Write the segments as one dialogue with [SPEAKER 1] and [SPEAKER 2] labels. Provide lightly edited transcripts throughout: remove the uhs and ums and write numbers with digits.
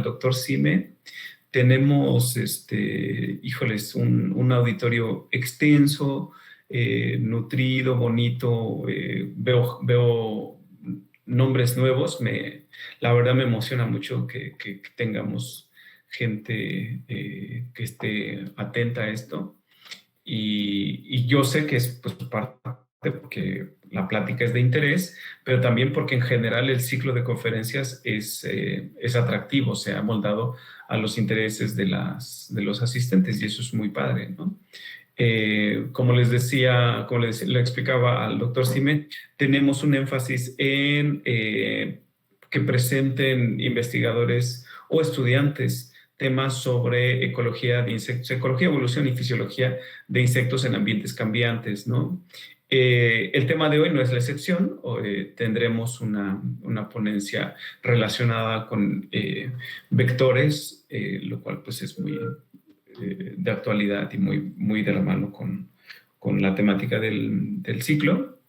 [SPEAKER 1] doctor Sime. Tenemos, híjoles, un auditorio extenso, nutrido, bonito. Veo nombres nuevos. La verdad me emociona mucho que tengamos gente que esté atenta a esto. Y yo sé que es pues, parte porque la plática es de interés, pero también porque en general el ciclo de conferencias es atractivo, se ha moldado a los intereses de los asistentes y eso es muy padre, ¿no? Como les decía, le explicaba al doctor Sime, tenemos un énfasis en que presenten investigadores o estudiantes temas sobre ecología de insectos, ecología, evolución y fisiología de insectos en ambientes cambiantes, ¿no? El tema de hoy no es la excepción. Tendremos una ponencia relacionada con vectores, lo cual pues es muy de actualidad y muy de la mano con la temática del ciclo.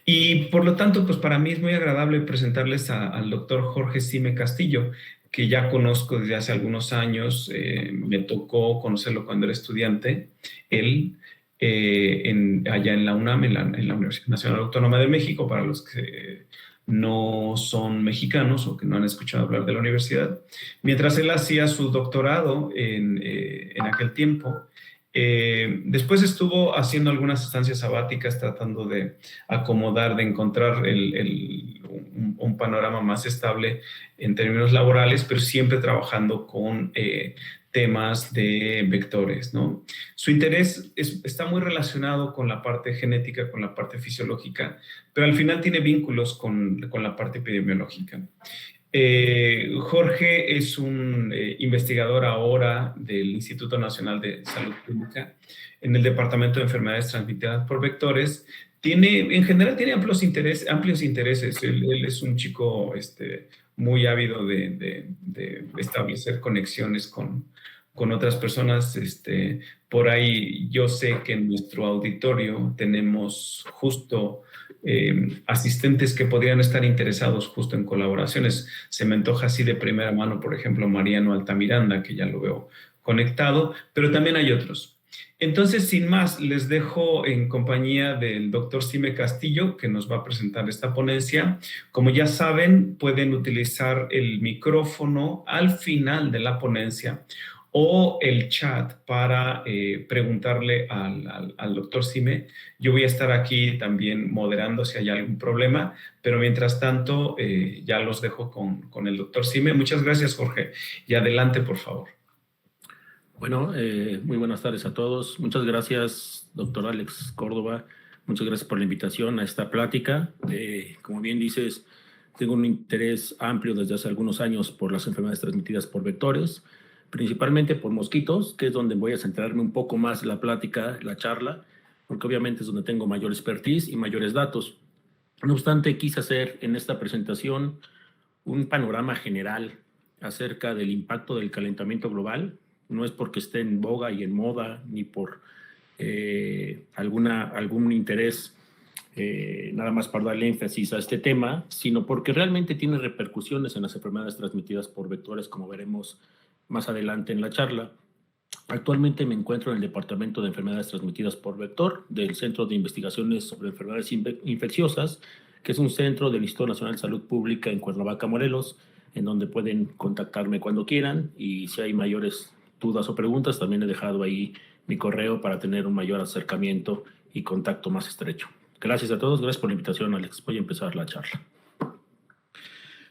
[SPEAKER 1] Y por lo tanto, pues para mí es muy agradable presentarles al doctor Jorge Sime Castillo, que ya conozco desde hace algunos años. Me tocó conocerlo cuando era estudiante, él, allá en la UNAM, en la Universidad Nacional Autónoma de México, para los que no son mexicanos o que no han escuchado hablar de la universidad. Mientras él hacía su doctorado en aquel tiempo, después estuvo haciendo algunas estancias sabáticas tratando de acomodar, de encontrar un panorama más estable en términos laborales, pero siempre trabajando con temas de vectores, ¿no? Su interés está muy relacionado con la parte genética, con la parte fisiológica, pero al final tiene vínculos con la parte epidemiológica. Jorge es un investigador ahora del Instituto Nacional de Salud Pública en el Departamento de Enfermedades Transmitidas por Vectores. En general tiene amplios intereses. Él es un chico muy ávido de establecer conexiones con otras personas. Por ahí yo sé que en nuestro auditorio tenemos justo asistentes que podrían estar interesados justo en colaboraciones. Se me antoja así de primera mano, por ejemplo, Mariano Altamiranda, que ya lo veo conectado, pero también hay otros. Entonces, sin más, les dejo en compañía del doctor Sime Castillo, que nos va a presentar esta ponencia. Como ya saben, pueden utilizar el micrófono al final de la ponencia o el chat para preguntarle al doctor Sime. Yo voy a estar aquí también moderando si hay algún problema, pero mientras tanto ya los dejo con el doctor Sime. Muchas gracias, Jorge, y adelante, por favor.
[SPEAKER 2] Bueno, muy buenas tardes a todos. Muchas gracias, doctor Alex Córdoba. Muchas gracias por la invitación a esta plática. Como bien dices, tengo un interés amplio desde hace algunos años por las enfermedades transmitidas por vectores, principalmente por mosquitos, que es donde voy a centrarme un poco más la plática, la charla, porque obviamente es donde tengo mayor expertise y mayores datos. No obstante, quise hacer en esta presentación un panorama general acerca del impacto del calentamiento global. No es porque esté en boga y en moda, ni por algún interés nada más para darle énfasis a este tema, sino porque realmente tiene repercusiones en las enfermedades transmitidas por vectores, como veremos más adelante en la charla. Actualmente me encuentro en el Departamento de Enfermedades Transmitidas por Vector del Centro de Investigaciones sobre Enfermedades Infecciosas, que es un centro del Instituto Nacional de Salud Pública en Cuernavaca, Morelos, en donde pueden contactarme cuando quieran, y si hay mayores dudas o preguntas, también he dejado ahí mi correo para tener un mayor acercamiento y contacto más estrecho. Gracias a todos, gracias por la invitación, Alex. Voy a empezar la charla.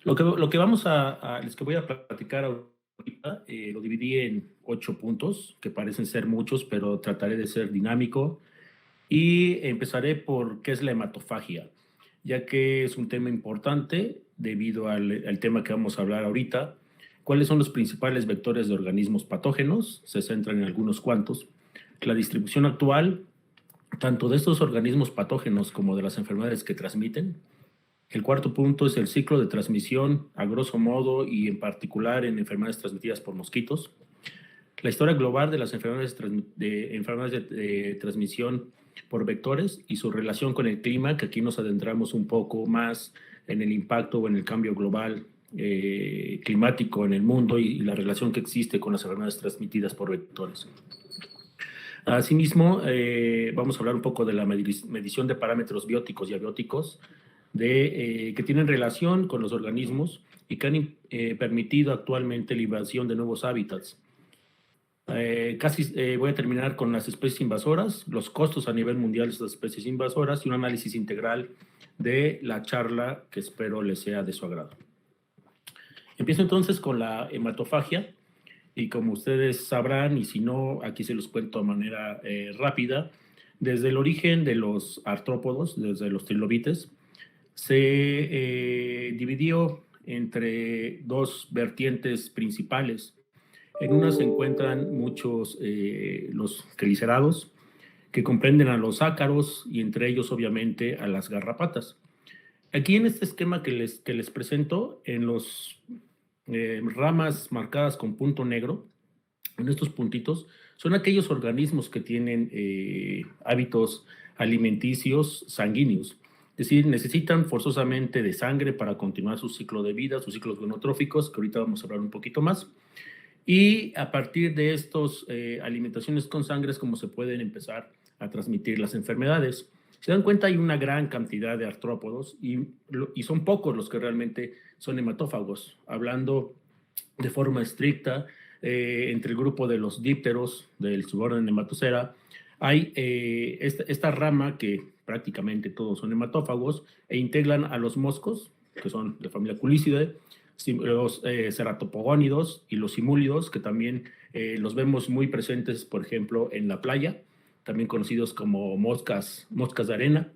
[SPEAKER 2] Lo que les voy a platicar ahorita, lo dividí en 8 puntos, que parecen ser muchos, pero trataré de ser dinámico. Y empezaré por qué es la hematofagia, ya que es un tema importante debido al tema que vamos a hablar ahorita. ¿Cuáles son los principales vectores de organismos patógenos? Se centran en algunos cuantos. La distribución actual, tanto de estos organismos patógenos como de las enfermedades que transmiten. El cuarto punto es el ciclo de transmisión, a grosso modo y en particular en enfermedades transmitidas por mosquitos. La historia global de las enfermedades de transmisión por vectores y su relación con el clima, que aquí nos adentramos un poco más en el impacto o en el cambio global climático en el mundo y la relación que existe con las enfermedades transmitidas por vectores. Asimismo, vamos a hablar un poco de la medición de parámetros bióticos y abióticos que tienen relación con los organismos y que han permitido actualmente la invasión de nuevos hábitats. Voy a terminar con las especies invasoras, los costos a nivel mundial de estas especies invasoras y un análisis integral de la charla que espero les sea de su agrado. Empiezo entonces con la hematofagia y como ustedes sabrán, y si no, aquí se los cuento de manera rápida, desde el origen de los artrópodos, desde los trilobites, se dividió entre dos vertientes principales. En una se encuentran muchos los quelicerados, que comprenden a los ácaros y entre ellos obviamente a las garrapatas. Aquí en este esquema que les presento, en los ramas marcadas con punto negro, en estos puntitos, son aquellos organismos que tienen hábitos alimenticios sanguíneos. Es decir, necesitan forzosamente de sangre para continuar su ciclo de vida, sus ciclos gonotróficos, que ahorita vamos a hablar un poquito más. Y a partir de estas alimentaciones con sangre es como se pueden empezar a transmitir las enfermedades. Se dan cuenta, hay una gran cantidad de artrópodos y son pocos los que realmente son hematófagos. Hablando de forma estricta, entre el grupo de los dípteros del suborden Nematocera, hay esta rama que prácticamente todos son hematófagos e integran a los moscos, que son de familia Culicidae, los ceratopogónidos y los simúlidos, que también los vemos muy presentes, por ejemplo, en la playa, también conocidos como moscas de arena,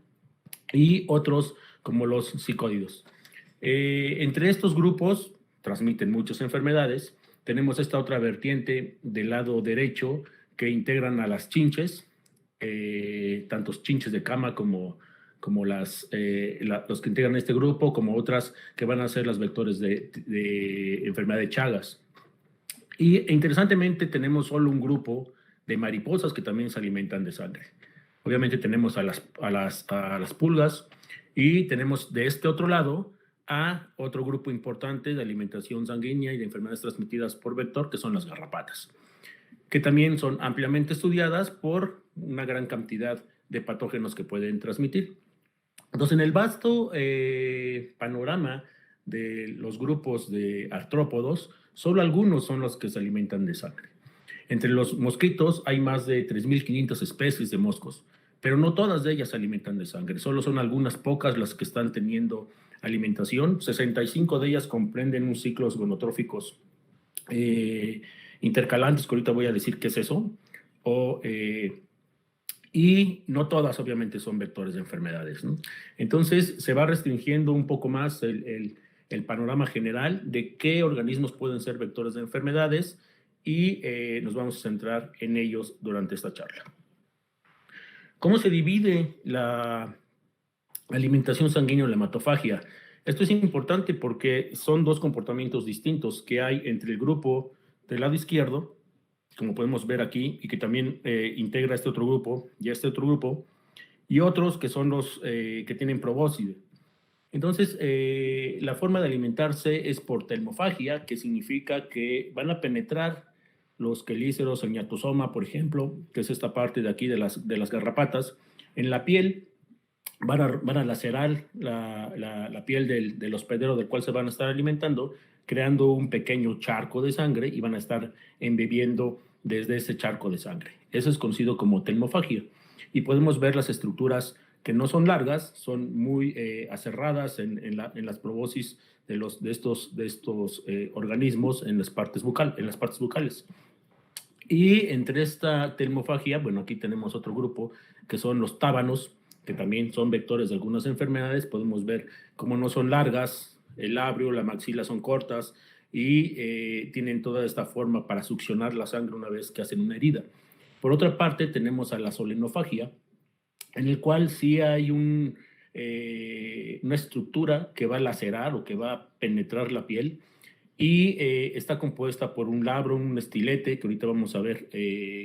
[SPEAKER 2] y otros como los psicódidos. Entre estos grupos transmiten muchas enfermedades. Tenemos esta otra vertiente del lado derecho que integran a las chinches, tantos chinches de cama como los que integran este grupo, como otras que van a ser las vectores de enfermedad de Chagas. Y interesantemente tenemos solo un grupo de mariposas que también se alimentan de sangre. Obviamente tenemos a las pulgas y tenemos de este otro lado a otro grupo importante de alimentación sanguínea y de enfermedades transmitidas por vector, que son las garrapatas, que también son ampliamente estudiadas por una gran cantidad de patógenos que pueden transmitir. Entonces, en el vasto panorama de los grupos de artrópodos, solo algunos son los que se alimentan de sangre. Entre los mosquitos hay más de 3.500 especies de moscos, pero no todas de ellas se alimentan de sangre, solo son algunas pocas las que están teniendo alimentación. 65 de ellas comprenden un ciclos gonotróficos intercalantes, que ahorita voy a decir qué es eso, y no todas obviamente son vectores de enfermedades, ¿no? Entonces se va restringiendo un poco más el panorama general de qué organismos pueden ser vectores de enfermedades y nos vamos a centrar en ellos durante esta charla. ¿Cómo se divide la alimentación sanguínea o la hematofagia? Esto es importante porque son dos comportamientos distintos que hay entre el grupo del lado izquierdo, como podemos ver aquí, y que también integra este otro grupo y este otro grupo, y otros que son los que tienen probóscide. Entonces, la forma de alimentarse es por telmofagia, que significa que van a penetrar los quelíceros, el gnathosoma, por ejemplo, que es esta parte de aquí de las garrapatas, en la piel. Van a lacerar la piel del hospedero del cual se van a estar alimentando, creando un pequeño charco de sangre y van a estar embebiendo desde ese charco de sangre. Eso es conocido como telmofagia. Y podemos ver las estructuras que no son largas, son muy aserradas en las proboscis de estos organismos en las partes bucales. Y entre esta telmofagia, bueno, aquí tenemos otro grupo que son los tábanos, que también son vectores de algunas enfermedades. Podemos ver cómo no son largas, el labio, la maxila son cortas y tienen toda esta forma para succionar la sangre una vez que hacen una herida. Por otra parte, tenemos a la solenofagia, en el cual sí hay una estructura que va a lacerar o que va a penetrar la piel y está compuesta por un labro, un estilete, que ahorita vamos a ver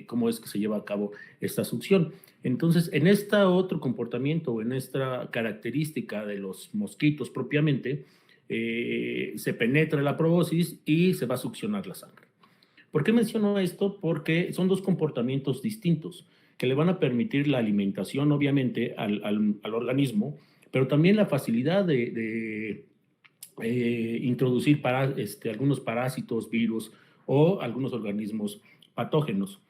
[SPEAKER 2] cómo es que se lleva a cabo esta succión. Entonces, en este otro comportamiento, en esta característica de los mosquitos propiamente, se penetra la probóscis y se va a succionar la sangre. ¿Por qué menciono esto? Porque son dos comportamientos distintos que le van a permitir la alimentación, obviamente, al organismo, pero también la facilidad de introducir algunos parásitos, virus o algunos organismos patógenos.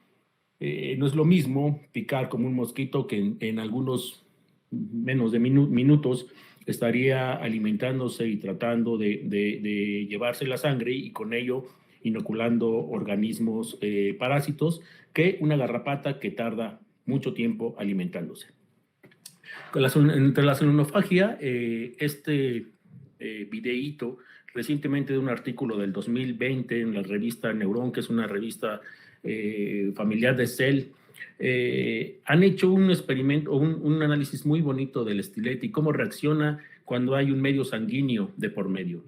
[SPEAKER 2] No es lo mismo picar como un mosquito que en algunos menos de minutos estaría alimentándose y tratando de llevarse la sangre y con ello inoculando organismos parásitos que una garrapata que tarda mucho tiempo alimentándose. Entre la selenofagia, videíto recientemente de un artículo del 2020 en la revista Neurón, que es una revista familiar de Cell, han hecho un experimento, un análisis muy bonito del estilete y cómo reacciona cuando hay un medio sanguíneo de por medio.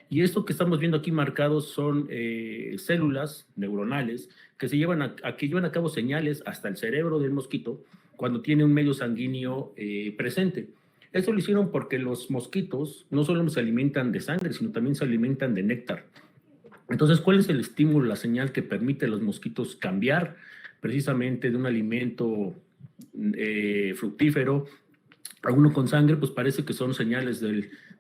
[SPEAKER 2] Y esto que estamos viendo aquí marcados son células neuronales que llevan a cabo señales hasta el cerebro del mosquito cuando tiene un medio sanguíneo presente. Esto lo hicieron porque los mosquitos no solo se alimentan de sangre, sino también se alimentan de néctar. Entonces, ¿cuál es el estímulo, la señal que permite a los mosquitos cambiar precisamente de un alimento fructífero a uno con sangre? Pues parece que son señales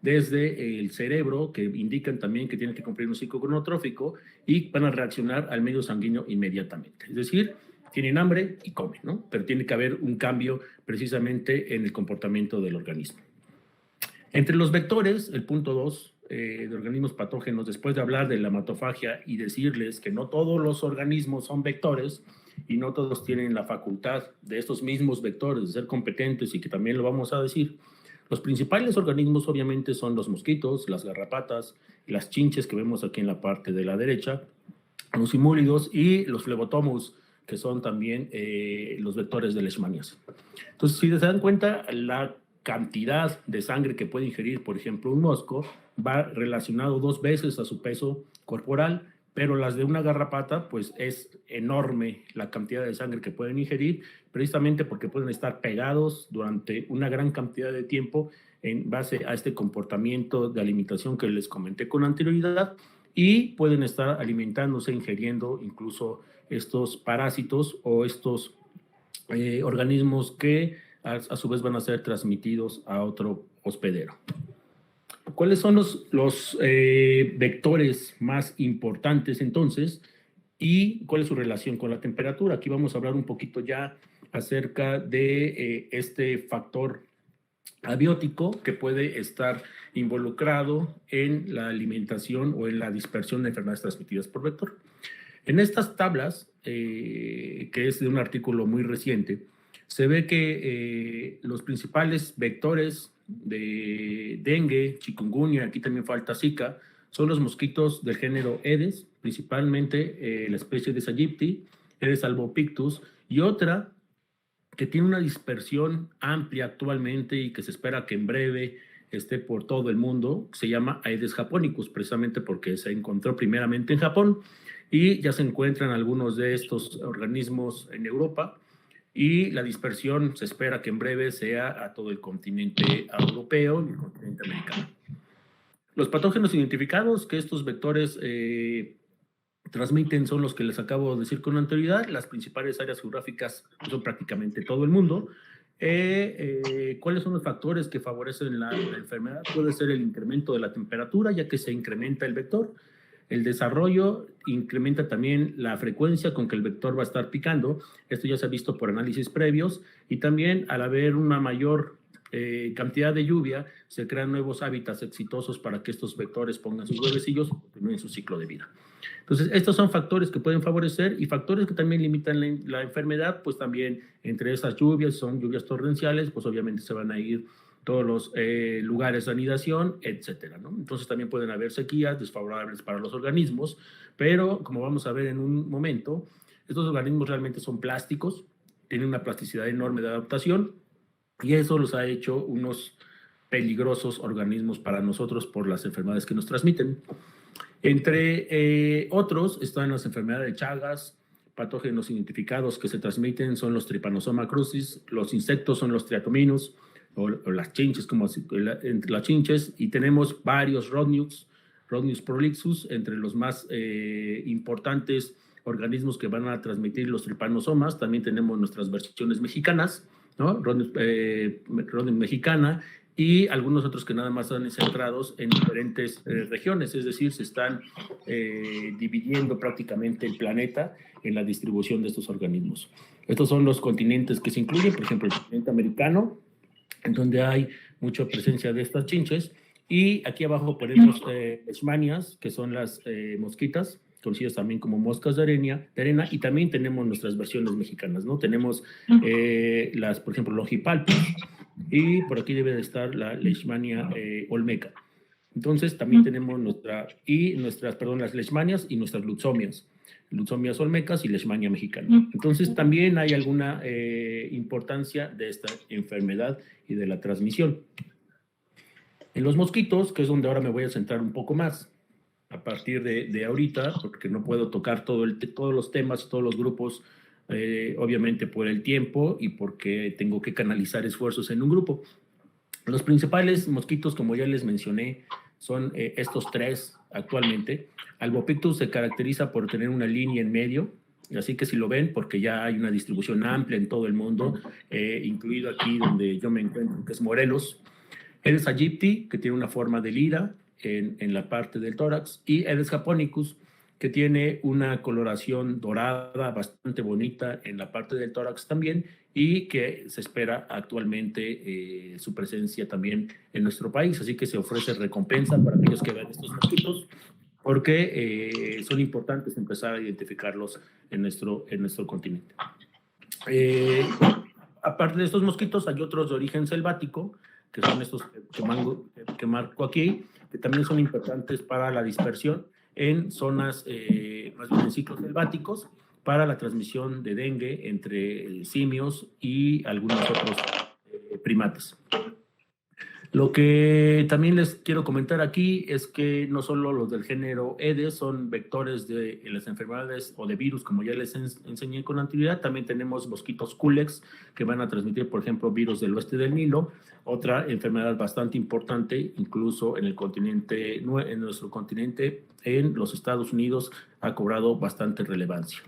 [SPEAKER 2] desde el cerebro que indican también que tienen que cumplir un ciclo cronotrófico y van a reaccionar al medio sanguíneo inmediatamente. Es decir, tienen hambre y comen, ¿no? Pero tiene que haber un cambio precisamente en el comportamiento del organismo. Entre los vectores, el punto 2 de organismos patógenos, después de hablar de la hematofagia y decirles que no todos los organismos son vectores y no todos tienen la facultad de estos mismos vectores de ser competentes y que también lo vamos a decir, los principales organismos obviamente son los mosquitos, las garrapatas, las chinches que vemos aquí en la parte de la derecha, los simúlidos y los flebotomus, que son también los vectores de leishmaniasis. Entonces, si se dan cuenta, la cantidad de sangre que puede ingerir, por ejemplo, un mosco, va relacionado 2 veces a su peso corporal, pero las de una garrapata, pues es enorme la cantidad de sangre que pueden ingerir, precisamente porque pueden estar pegados durante una gran cantidad de tiempo en base a este comportamiento de alimentación que les comenté con anterioridad, y pueden estar alimentándose, ingiriendo incluso estos parásitos o estos organismos que a su vez van a ser transmitidos a otro hospedero. ¿Cuáles son los vectores más importantes entonces y cuál es su relación con la temperatura? Aquí vamos a hablar un poquito ya acerca de este factor abiótico que puede estar involucrado en la alimentación o en la dispersión de enfermedades transmitidas por vector. En estas tablas, que es de un artículo muy reciente, se ve que los principales vectores de dengue, chikungunya, aquí también falta Zika, son los mosquitos del género Aedes, principalmente la especie de Aegypti, Aedes albopictus, y otra que tiene una dispersión amplia actualmente y que se espera que en breve esté por todo el mundo, se llama Aedes japonicus, precisamente porque se encontró primeramente en Japón y ya se encuentran algunos de estos organismos en Europa, y la dispersión se espera que en breve sea a todo el continente europeo y el continente americano. Los patógenos identificados que estos vectores transmiten son los que les acabo de decir con anterioridad. Las principales áreas geográficas son prácticamente todo el mundo. ¿Cuáles son los factores que favorecen la enfermedad? Puede ser el incremento de la temperatura, ya que se incrementa el vector. El desarrollo incrementa también la frecuencia con que el vector va a estar picando. Esto ya se ha visto por análisis previos. Y también al haber una mayor cantidad de lluvia, se crean nuevos hábitats exitosos para que estos vectores pongan sus huevecillos y continúen su ciclo de vida. Entonces, estos son factores que pueden favorecer, y factores que también limitan la enfermedad, pues también entre esas lluvias, son lluvias torrenciales, pues obviamente se van a ir todos los lugares de anidación, etcétera, ¿no? Entonces también pueden haber sequías desfavorables para los organismos, pero como vamos a ver en un momento, estos organismos realmente son plásticos, tienen una plasticidad enorme de adaptación, y eso los ha hecho unos peligrosos organismos para nosotros por las enfermedades que nos transmiten. Entre otros están las enfermedades de Chagas. Patógenos identificados que se transmiten son los Trypanosoma crucis, los insectos son los Triatomynus, o las chinches, entre las chinches, y tenemos varios Rhodnius prolixus, entre los más importantes organismos que van a transmitir los trypanosomas. También tenemos nuestras versiones mexicanas, ¿no? Rhodnius mexicana, y algunos otros que nada más están centrados en diferentes regiones, es decir, se están dividiendo prácticamente el planeta en la distribución de estos organismos. Estos son los continentes que se incluyen, por ejemplo, el continente americano, en donde hay mucha presencia de estas chinches, y aquí abajo ponemos leishmanias, que son las mosquitas, conocidas también como moscas de arena, y también tenemos nuestras versiones mexicanas, ¿no? Tenemos por ejemplo, Longipalpus, y por aquí debe de estar la Leishmania olmeca. Entonces también tenemos las leishmanias y nuestras luxomias olmecas y Leishmania mexicana. Entonces también hay alguna importancia de esta enfermedad y de la transmisión. En los mosquitos, que es donde ahora me voy a centrar un poco más, a partir de ahorita, porque no puedo tocar todos los temas, todos los grupos, obviamente por el tiempo y porque tengo que canalizar esfuerzos en un grupo. Los principales mosquitos, como ya les mencioné, son estos tres actualmente. Albopictus se caracteriza por tener una línea en medio, así que si lo ven, porque ya hay una distribución amplia en todo el mundo, incluido aquí donde yo me encuentro, que es Morelos. Aedes aegypti, que tiene una forma de lira en la parte del tórax, y Aedes japonicus, que tiene una coloración dorada bastante bonita en la parte del tórax también, y que se espera actualmente su presencia también en nuestro país. Así que se ofrece recompensa para aquellos que vean estos mosquitos, porque son importantes empezar a identificarlos en nuestro continente. Aparte de estos mosquitos, hay otros de origen selvático, que son estos que marco aquí, que también son importantes para la dispersión en zonas, más bien en ciclos selváticos, para la transmisión de dengue entre simios y algunos otros primates. Lo que también les quiero comentar aquí es que no solo los del género Aedes son vectores de las enfermedades o de virus, como ya les enseñé con anterioridad. También tenemos mosquitos Culex, que van a transmitir, por ejemplo, virus del oeste del Nilo, otra enfermedad bastante importante, incluso en nuestro continente, en los Estados Unidos, ha cobrado bastante relevancia.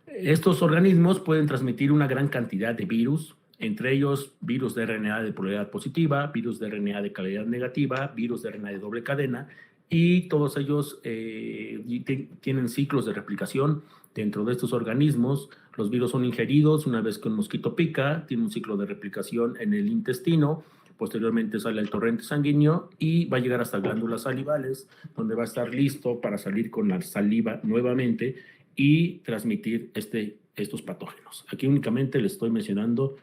[SPEAKER 2] Estos organismos pueden transmitir una gran cantidad de virus, entre ellos virus de RNA de polaridad positiva, virus de RNA de calidad negativa, virus de RNA de doble cadena, y todos ellos tienen ciclos de replicación dentro de estos organismos. Los virus son ingeridos una vez que un mosquito pica, tiene un ciclo de replicación en el intestino, posteriormente sale al torrente sanguíneo y va a llegar hasta glándulas salivales, donde va a estar listo para salir con la saliva nuevamente y transmitir estos patógenos. Aquí únicamente les estoy mencionando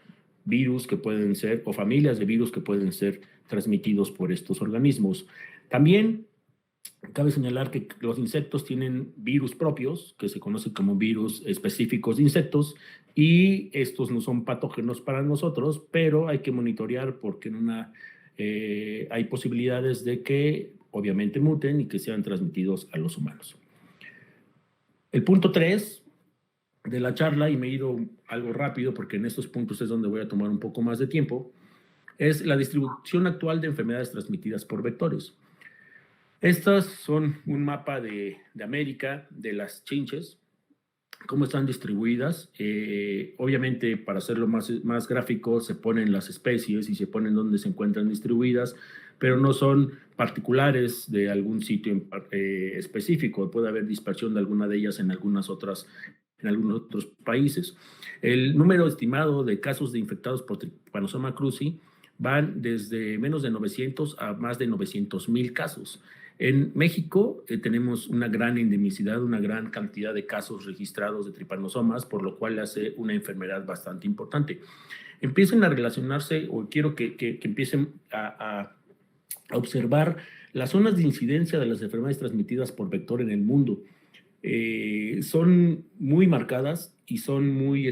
[SPEAKER 2] virus que pueden ser, o familias de virus que pueden ser transmitidos por estos organismos. También cabe señalar que los insectos tienen virus propios, que se conocen como virus específicos de insectos, y estos no son patógenos para nosotros, pero hay que monitorear porque hay posibilidades de que obviamente muten y que sean transmitidos a los humanos. El punto 3 de la charla, y me he ido algo rápido porque en estos puntos es donde voy a tomar un poco más de tiempo, es la distribución actual de enfermedades transmitidas por vectores. Estas son un mapa de América, de las chinches, cómo están distribuidas. Obviamente, para hacerlo más gráfico, se ponen las especies y se ponen dónde se encuentran distribuidas, pero no son particulares de algún sitio específico. Puede haber dispersión de alguna de ellas en algunos otros países. El número estimado de casos de infectados por Trypanosoma cruzi van desde menos de 900 a más de 900,000 casos. En México tenemos una gran endemicidad, una gran cantidad de casos registrados de tripanosomas, por lo cual hace una enfermedad bastante importante. Empiecen a relacionarse, o quiero que empiecen a observar las zonas de incidencia de las enfermedades transmitidas por vector en el mundo. Son muy marcadas y son muy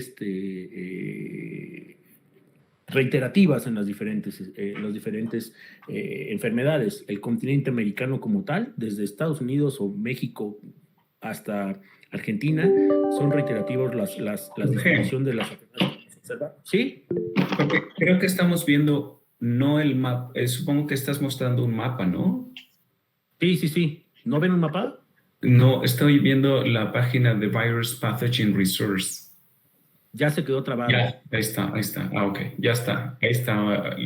[SPEAKER 2] reiterativas en las diferentes enfermedades. El continente americano como tal, desde Estados Unidos o México hasta Argentina, son reiterativos la distribución de las enfermedades observar. ¿Sí?
[SPEAKER 1] Porque creo que estamos viendo, no el mapa, supongo que estás mostrando un mapa, ¿no?
[SPEAKER 2] Sí, sí, sí. ¿No ven un mapa?
[SPEAKER 1] No, estoy viendo la página de Virus Pathogen Resource.
[SPEAKER 2] Ya se quedó trabado.
[SPEAKER 1] Ya, ahí está, ahí está. Ah, ok, ya está. Ahí está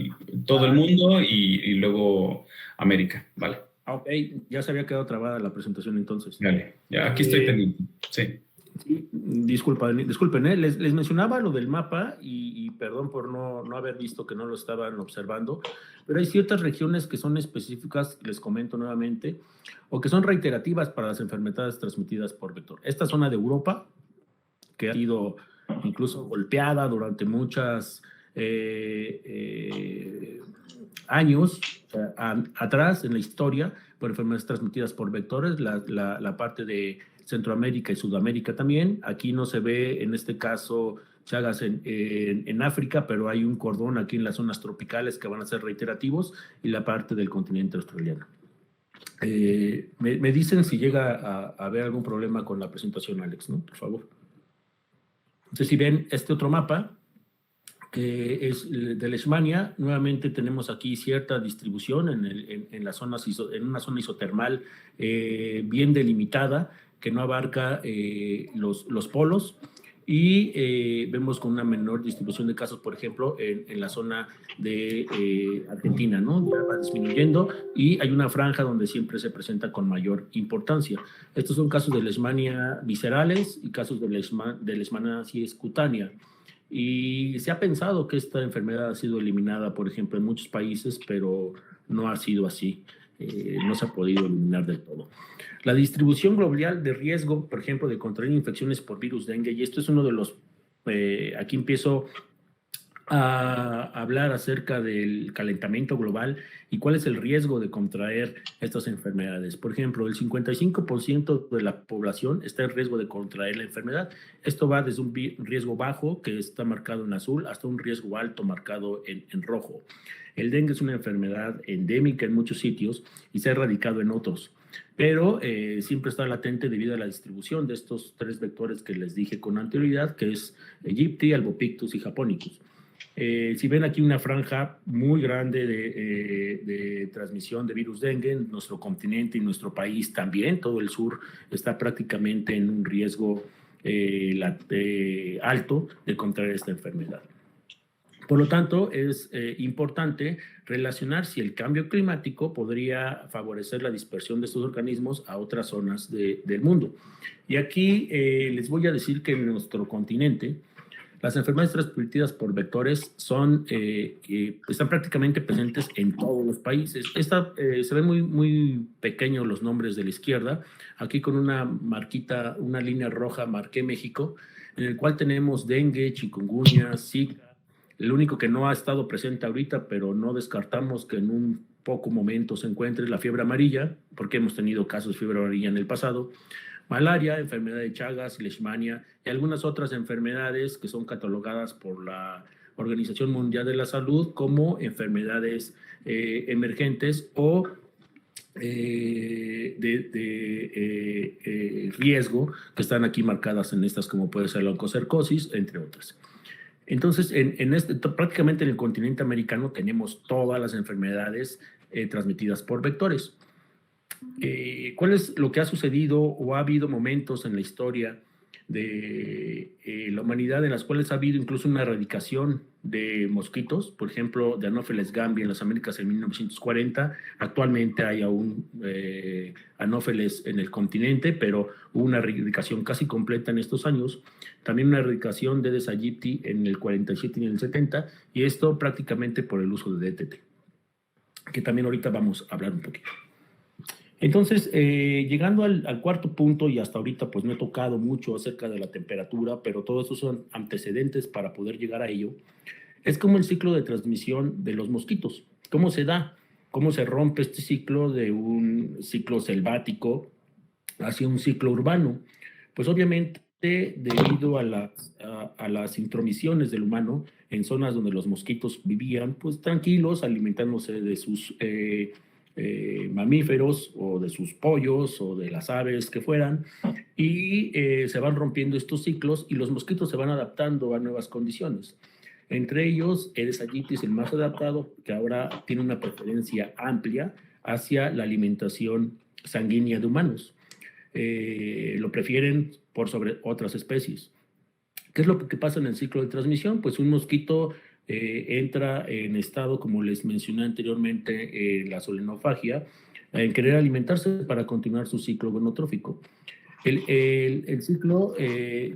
[SPEAKER 1] todo el mundo y luego América. Vale,
[SPEAKER 2] Ok, ya se había quedado trabada la presentación entonces.
[SPEAKER 1] vale. Ya, aquí estoy pendiente. Sí.
[SPEAKER 2] Sí, disculpen, les mencionaba lo del mapa y perdón por no haber visto que no lo estaban observando, pero hay ciertas regiones que son específicas, les comento nuevamente, o que son reiterativas para las enfermedades transmitidas por vector. Esta zona de Europa, que ha sido incluso golpeada durante muchos años atrás en la historia por enfermedades transmitidas por vectores, la parte de Centroamérica y Sudamérica también. Aquí no se ve, en este caso, Chagas en África, pero hay un cordón aquí en las zonas tropicales que van a ser reiterativos y la parte del continente australiano. Me dicen si llega a haber algún problema con la presentación, Alex, ¿no? Por favor. Entonces, si ven este otro mapa, que es de Leishmania, nuevamente tenemos aquí cierta distribución en las zonas en una zona isotermal bien delimitada, que no abarca los polos, y vemos con una menor distribución de casos, por ejemplo, en la zona de Argentina, ¿no? Ya va disminuyendo, y hay una franja donde siempre se presenta con mayor importancia. Estos son casos de Leishmania viscerales y casos de Leishmaniasis cutánea. Y se ha pensado que esta enfermedad ha sido eliminada, por ejemplo, en muchos países, pero no ha sido así. No se ha podido eliminar del todo. La distribución global de riesgo, por ejemplo, de contraer infecciones por virus dengue, y esto es uno de los, aquí empiezo a hablar acerca del calentamiento global y cuál es el riesgo de contraer estas enfermedades. Por ejemplo, el 55% de la población está en riesgo de contraer la enfermedad. Esto va desde un riesgo bajo, que está marcado en azul, hasta un riesgo alto marcado en rojo. El dengue es una enfermedad endémica en muchos sitios y se ha erradicado en otros, pero siempre está latente debido a la distribución de estos 3 vectores que les dije con anterioridad, que es Aegypti, Albopictus y Japonicus. Si ven aquí una franja muy grande de transmisión de virus dengue en nuestro continente y nuestro país también, todo el sur está prácticamente en un riesgo alto de contraer esta enfermedad. Por lo tanto, es importante relacionar si el cambio climático podría favorecer la dispersión de estos organismos a otras zonas del mundo. Y aquí les voy a decir que en nuestro continente, las enfermedades transmitidas por vectores están prácticamente presentes en todos los países. Se ven muy pequeños los nombres de la izquierda. Aquí con una marquita, una línea roja, marqué México, en el cual tenemos dengue, chikungunya, zika. El único que no ha estado presente ahorita, pero no descartamos que en un poco momento se encuentre la fiebre amarilla, porque hemos tenido casos de fiebre amarilla en el pasado. Malaria, enfermedad de Chagas, Leishmania y algunas otras enfermedades que son catalogadas por la Organización Mundial de la Salud como enfermedades emergentes o de riesgo, que están aquí marcadas en estas, como puede ser la oncocercosis, entre otras. Entonces, prácticamente en el continente americano tenemos todas las enfermedades transmitidas por vectores. ¿Cuál es lo que ha sucedido o ha habido momentos en la historia de la humanidad en las cuales ha habido incluso una erradicación de mosquitos? Por ejemplo, de Anopheles gambia en las Américas en 1940. Actualmente hay aún Anopheles en el continente, pero hubo una erradicación casi completa en estos años. También una erradicación de Aedes aegypti en el 47 y en el 70, y esto prácticamente por el uso de DDT, que también ahorita vamos a hablar un poquito. Entonces, llegando al cuarto punto, y hasta ahorita pues no he tocado mucho acerca de la temperatura, pero todos esos son antecedentes para poder llegar a ello, es como el ciclo de transmisión de los mosquitos. ¿Cómo se da? ¿Cómo se rompe este ciclo de un ciclo selvático hacia un ciclo urbano? Pues obviamente debido a las intromisiones del humano en zonas donde los mosquitos vivían pues tranquilos, alimentándose de sus mamíferos o de sus pollos o de las aves que fueran, y se van rompiendo estos ciclos y los mosquitos se van adaptando a nuevas condiciones. Entre ellos, Aedes aegypti es el más adaptado, que ahora tiene una preferencia amplia hacia la alimentación sanguínea de humanos. Lo prefieren por sobre otras especies. ¿Qué es lo que pasa en el ciclo de transmisión? Pues un mosquito entra en estado, como les mencioné anteriormente, la solenofagia, en querer alimentarse para continuar su ciclo gonotrófico. El ciclo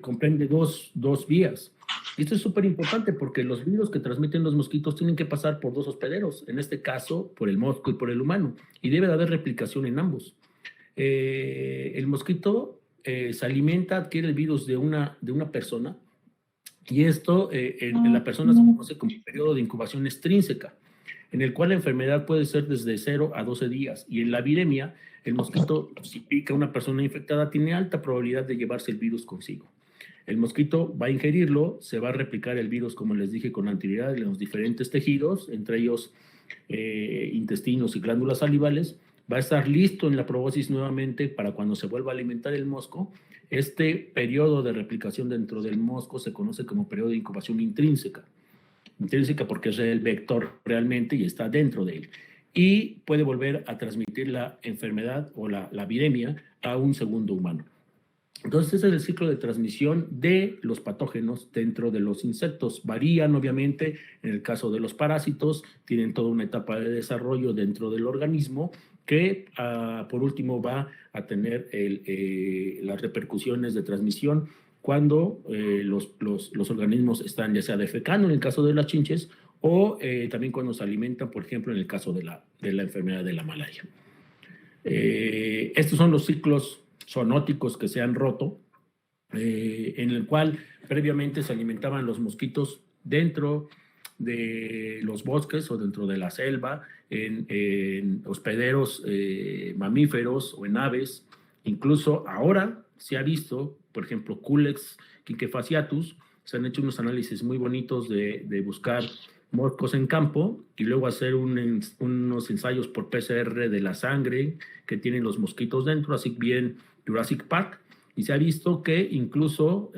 [SPEAKER 2] comprende dos vías. Y esto es súper importante porque los virus que transmiten los mosquitos tienen que pasar por dos hospederos, en este caso por el mosco y por el humano, y debe de haber replicación en ambos. El mosquito se alimenta, adquiere el virus de una persona, y esto en la persona se conoce como periodo de incubación extrínseca, en el cual la enfermedad puede ser desde 0 a 12 días. Y en la viremia, el mosquito, si pica a una persona infectada, tiene alta probabilidad de llevarse el virus consigo. El mosquito va a ingerirlo, se va a replicar el virus, como les dije, con anterioridad en los diferentes tejidos, entre ellos intestinos y glándulas salivales. Va a estar listo en la probóscis nuevamente para cuando se vuelva a alimentar el mosco. Este periodo de replicación dentro del mosco se conoce como periodo de incubación intrínseca. Intrínseca porque es el vector realmente y está dentro de él. Y puede volver a transmitir la enfermedad o la viremia a un segundo humano. Entonces, ese es el ciclo de transmisión de los patógenos dentro de los insectos. Varían, obviamente, en el caso de los parásitos, tienen toda una etapa de desarrollo dentro del organismo que, por último, va a tener las repercusiones de transmisión cuando los organismos están ya sea defecando, en el caso de las chinches, o también cuando se alimentan, por ejemplo, en el caso de la enfermedad de la malaria. Estos son los ciclos zoonóticos que se han roto, en el cual previamente se alimentaban los mosquitos dentro de los bosques o dentro de la selva, en hospederos mamíferos o en aves. Incluso ahora se ha visto, por ejemplo, Culex quiquefasciatus, se han hecho unos análisis muy bonitos de buscar moscos en campo y luego hacer unos ensayos por PCR de la sangre que tienen los mosquitos dentro, así bien Jurassic Park, y se ha visto que incluso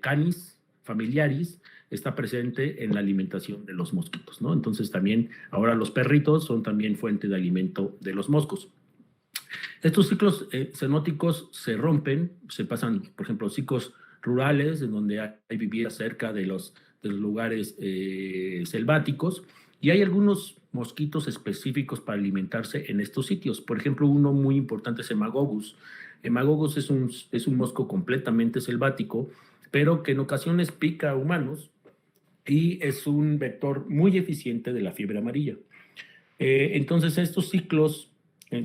[SPEAKER 2] Canis familiaris está presente en la alimentación de los mosquitos, ¿no? Entonces también ahora los perritos son también fuente de alimento de los moscos. Estos ciclos zoonóticos se rompen, se pasan, por ejemplo, ciclos rurales, en donde hay viviendas cerca de los lugares selváticos, y hay algunos mosquitos específicos para alimentarse en estos sitios. Por ejemplo, uno muy importante es Hemagogus. Hemagogus es un mosco completamente selvático, pero que en ocasiones pica a humanos y es un vector muy eficiente de la fiebre amarilla. Entonces, estos ciclos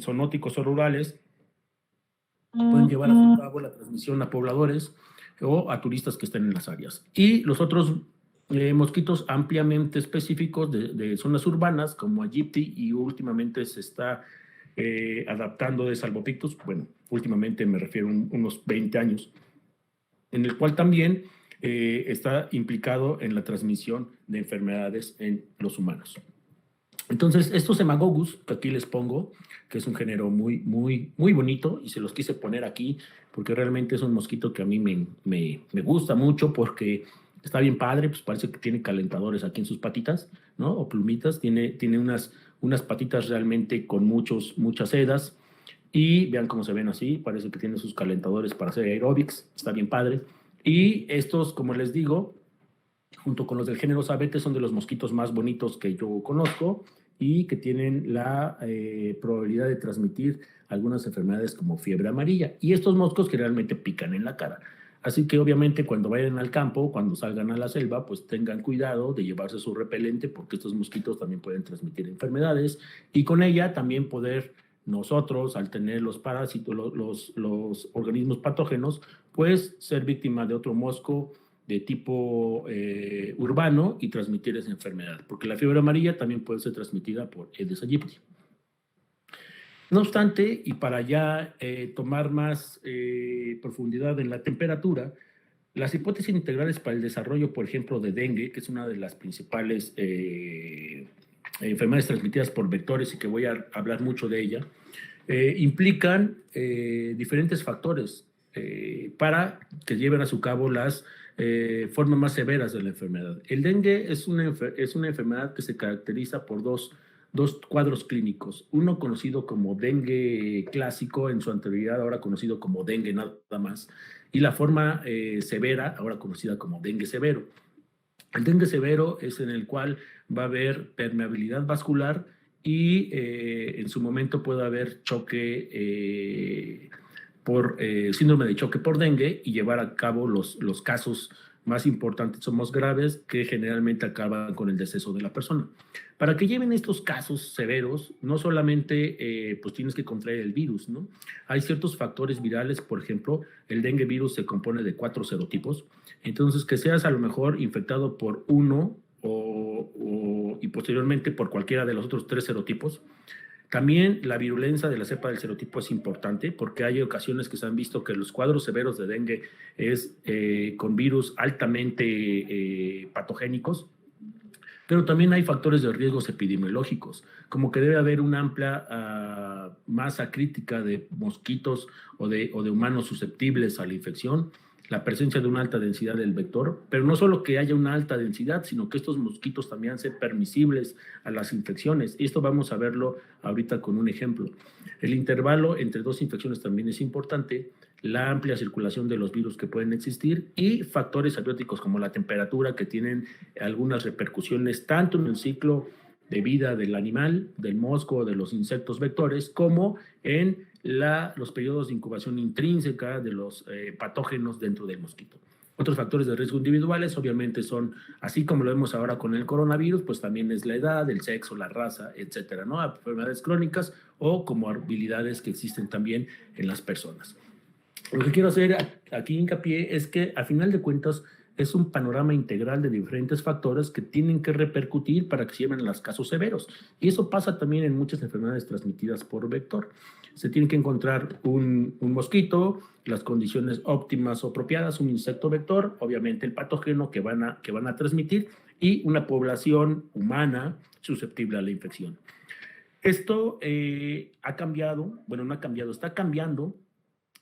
[SPEAKER 2] zoonóticos o rurales pueden llevar a cabo la transmisión a pobladores o a turistas que estén en las áreas. Y los otros mosquitos ampliamente específicos de zonas urbanas, como Aegypti, y últimamente se está adaptando de Salvopictus, bueno, últimamente me refiero a unos 20 años, en el cual también está implicado en la transmisión de enfermedades en los humanos. Entonces, estos Hemagogus, que aquí les pongo, que es un género muy, muy, muy bonito, y se los quise poner aquí porque realmente es un mosquito que a mí me gusta mucho porque está bien padre, pues parece que tiene calentadores aquí en sus patitas, ¿no? O plumitas, tiene unas patitas realmente con muchas sedas, y vean cómo se ven así, parece que tiene sus calentadores para hacer aeróbics, está bien padre. Y estos, como les digo, junto con los del género Sabete, son de los mosquitos más bonitos que yo conozco y que tienen la probabilidad de transmitir algunas enfermedades como fiebre amarilla. Y estos moscos que realmente pican en la cara. Así que obviamente cuando vayan al campo, cuando salgan a la selva, pues tengan cuidado de llevarse su repelente, porque estos mosquitos también pueden transmitir enfermedades, y con ella también poder nosotros, al tener los parásitos, los organismos patógenos, pues ser víctima de otro mosco de tipo urbano y transmitir esa enfermedad, porque la fiebre amarilla también puede ser transmitida por Aedes aegypti. No obstante, y para ya tomar más profundidad en la temperatura, las hipótesis integrales para el desarrollo, por ejemplo, de dengue, que es una de las principales enfermedades transmitidas por vectores y que voy a hablar mucho de ella, implican diferentes factores para que lleven a su cabo las formas más severas de la enfermedad. El dengue es una enfermedad que se caracteriza por dos cuadros clínicos. Uno conocido como dengue clásico en su anterioridad, ahora conocido como dengue nada más, y la forma severa, ahora conocida como dengue severo. El dengue severo es en el cual va a haber permeabilidad vascular y en su momento puede haber choque por síndrome de choque por dengue y llevar a cabo los casos más importantes o más graves que generalmente acaban con el deceso de la persona. Para que lleven estos casos severos, no solamente pues tienes que contraer el virus, ¿no? Hay ciertos factores virales, por ejemplo, el dengue virus se compone de 4 serotipos, entonces que seas a lo mejor infectado por uno y posteriormente por cualquiera de los otros 3 serotipos. También la virulencia de la cepa del serotipo es importante porque hay ocasiones que se han visto que los cuadros severos de dengue es con virus altamente patogénicos, pero también hay factores de riesgos epidemiológicos, como que debe haber una amplia masa crítica de mosquitos o de humanos susceptibles a la infección, la presencia de una alta densidad del vector, pero no solo que haya una alta densidad, sino que estos mosquitos también sean permisibles a las infecciones. Esto vamos a verlo ahorita con un ejemplo. El intervalo entre 2 infecciones también es importante, la amplia circulación de los virus que pueden existir y factores abióticos como la temperatura que tienen algunas repercusiones tanto en el ciclo de vida del animal, del mosco, de los insectos vectores, como en los periodos de incubación intrínseca de los patógenos dentro del mosquito. Otros factores de riesgo individuales obviamente son, así como lo vemos ahora con el coronavirus, pues también es la edad, el sexo, la raza, etcétera, ¿no? Enfermedades crónicas o comorbilidades que existen también en las personas. Lo que quiero hacer aquí hincapié es que a final de cuentas es un panorama integral de diferentes factores que tienen que repercutir para que se lleven a los casos severos. Y eso pasa también en muchas enfermedades transmitidas por vector. Se tiene que encontrar un mosquito, las condiciones óptimas o apropiadas, un insecto vector, obviamente el patógeno que van a transmitir y una población humana susceptible a la infección. Esto ha cambiado, bueno, no ha cambiado, está cambiando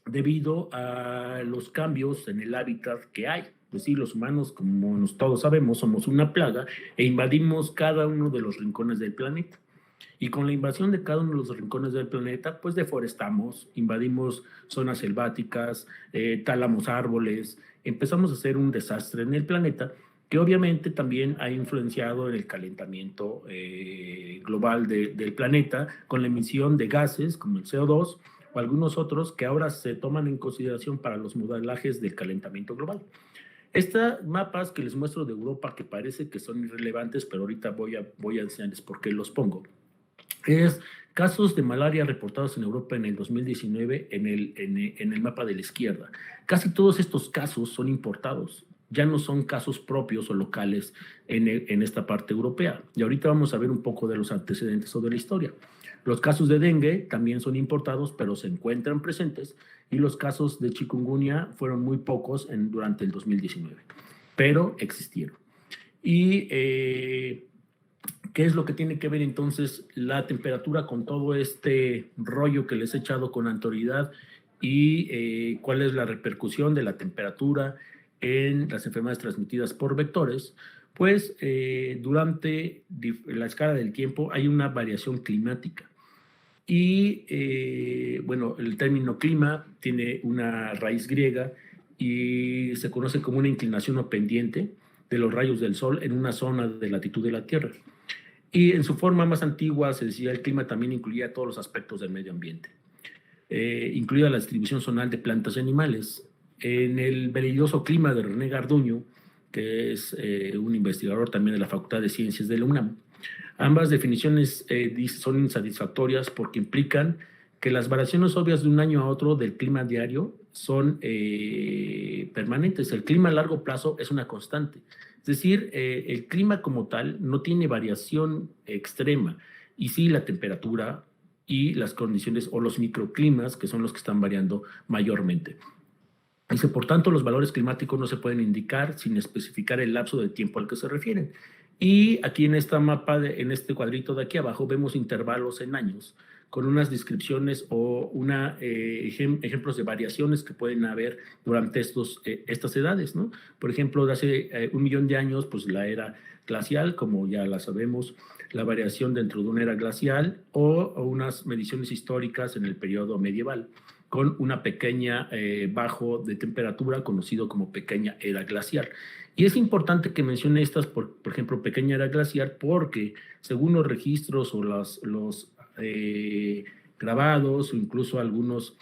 [SPEAKER 2] debido a los cambios en el hábitat que hay. Es decir, los humanos, como todos sabemos, somos una plaga e invadimos cada uno de los rincones del planeta. Y con la invasión de cada uno de los rincones del planeta, pues deforestamos, invadimos zonas selváticas, talamos árboles, empezamos a hacer un desastre en el planeta que obviamente también ha influenciado en el calentamiento global del planeta con la emisión de gases como el CO2 o algunos otros que ahora se toman en consideración para los modelajes del calentamiento global. Estos mapas que les muestro de Europa, que parece que son irrelevantes, pero ahorita voy a enseñarles por qué los pongo, es casos de malaria reportados en Europa en el 2019 en el mapa de la izquierda. Casi todos estos casos son importados, ya no son casos propios o locales en esta parte europea. Y ahorita vamos a ver un poco de los antecedentes o de la historia. Los casos de dengue también son importados, pero se encuentran presentes, y los casos de chikungunya fueron muy pocos durante el 2019, pero existieron. Y ¿qué es lo que tiene que ver entonces la temperatura con todo este rollo que les he echado con anterioridad y cuál es la repercusión de la temperatura en las enfermedades transmitidas por vectores? Pues durante la escala del tiempo hay una variación climática. Y bueno, el término clima tiene una raíz griega y se conoce como una inclinación o pendiente de los rayos del sol en una zona de latitud de la Tierra. Y en su forma más antigua se decía el clima también incluía todos los aspectos del medio ambiente, incluida la distribución zonal de plantas y animales. En el maravilloso clima de René Garduño, que es un investigador también de la Facultad de Ciencias de la UNAM, ambas definiciones son insatisfactorias porque implican que las variaciones obvias de un año a otro del clima diario son permanentes. El clima a largo plazo es una constante. Es decir, el clima como tal no tiene variación extrema, y sí la temperatura y las condiciones o los microclimas, que son los que están variando mayormente. Dice, por tanto, los valores climáticos no se pueden indicar sin especificar el lapso de tiempo al que se refieren. Y aquí en este mapa, en este cuadrito de aquí abajo, vemos intervalos en años con unas descripciones o ejemplos de variaciones que pueden haber durante estas edades, ¿no? Por ejemplo, de hace 1 millón de años, pues la era glacial, como ya la sabemos, la variación dentro de una era glacial o unas mediciones históricas en el periodo medieval con una pequeña bajo de temperatura conocido como pequeña era glacial. Y es importante que mencione estas, por ejemplo, pequeña era glacial, porque según los registros o los grabados o incluso algunos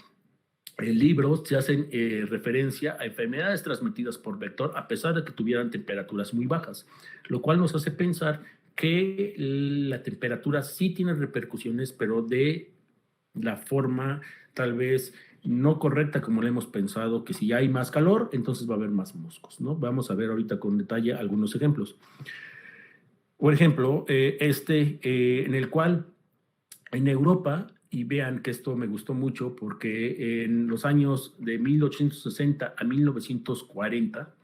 [SPEAKER 2] libros se hacen referencia a enfermedades transmitidas por vector a pesar de que tuvieran temperaturas muy bajas, lo cual nos hace pensar que la temperatura sí tiene repercusiones, pero de la forma tal vez no correcta como le hemos pensado, que si ya hay más calor, entonces va a haber más moscos, ¿no? Vamos a ver ahorita con detalle algunos ejemplos. Por ejemplo, en el cual en Europa, y vean que esto me gustó mucho porque en los años de 1860 a 1940,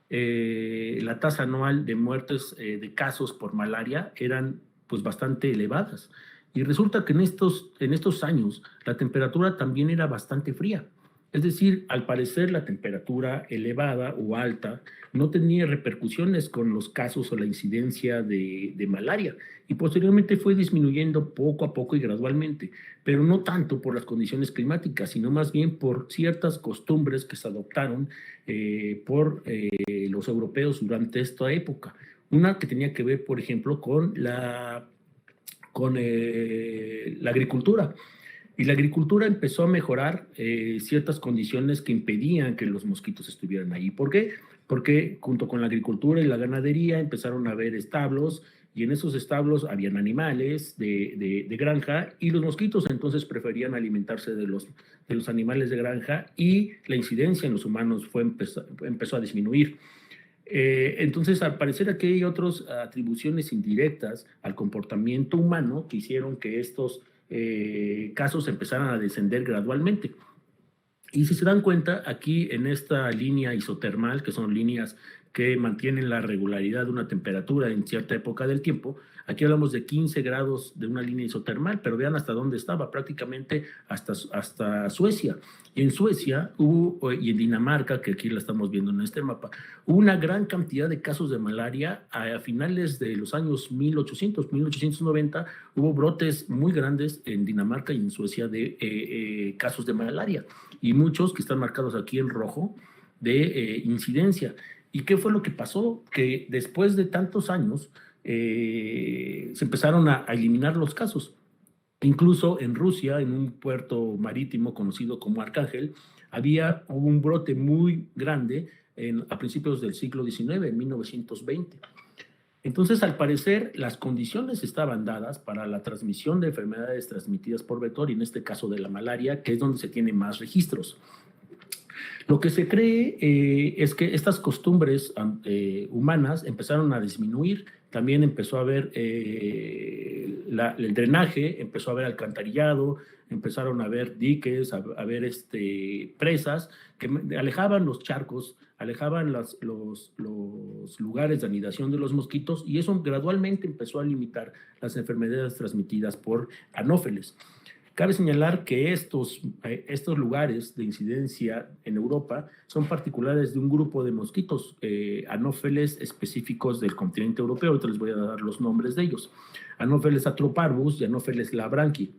[SPEAKER 2] la tasa anual de muertes de casos por malaria eran pues bastante elevadas. Y resulta que en estos años la temperatura también era bastante fría. Es decir, al parecer la temperatura elevada o alta no tenía repercusiones con los casos o la incidencia de malaria y posteriormente fue disminuyendo poco a poco y gradualmente, pero no tanto por las condiciones climáticas, sino más bien por ciertas costumbres que se adoptaron por los europeos durante esta época. Una que tenía que ver, por ejemplo, con la agricultura. Y la agricultura empezó a mejorar ciertas condiciones que impedían que los mosquitos estuvieran ahí. ¿Por qué? Porque junto con la agricultura y la ganadería empezaron a haber establos y en esos establos habían animales de granja y los mosquitos entonces preferían alimentarse de los animales de granja y la incidencia en los humanos empezó a disminuir. Entonces, al parecer aquí hay otras atribuciones indirectas al comportamiento humano que hicieron que estos casos empezaran a descender gradualmente. Y si se dan cuenta, aquí en esta línea isotermal, que son líneas que mantienen la regularidad de una temperatura en cierta época del tiempo, aquí hablamos de 15 grados de una línea isotermal, pero vean hasta dónde estaba, prácticamente hasta Suecia. Y en Suecia y en Dinamarca, que aquí la estamos viendo en este mapa, hubo una gran cantidad de casos de malaria a finales de los años 1890, hubo brotes muy grandes en Dinamarca y en Suecia de casos de malaria, y muchos que están marcados aquí en rojo de incidencia. ¿Y qué fue lo que pasó? Que después de tantos años se empezaron a eliminar los casos. Incluso en Rusia, en un puerto marítimo conocido como Arcángel, hubo un brote muy grande a principios del siglo XIX, en 1920. Entonces, al parecer, las condiciones estaban dadas para la transmisión de enfermedades transmitidas por vector, y en este caso de la malaria, que es donde se tienen más registros. Lo que se cree es que estas costumbres humanas empezaron a disminuir, también empezó a haber el drenaje, empezó a haber alcantarillado, empezaron a haber diques, a haber presas que alejaban los charcos, alejaban los lugares de anidación de los mosquitos, y eso gradualmente empezó a limitar las enfermedades transmitidas por anófeles. Cabe señalar que estos lugares de incidencia en Europa son particulares de un grupo de mosquitos anófeles específicos del continente europeo. Ahorita les voy a dar los nombres de ellos: Anopheles atroparvus y Anopheles labranchi.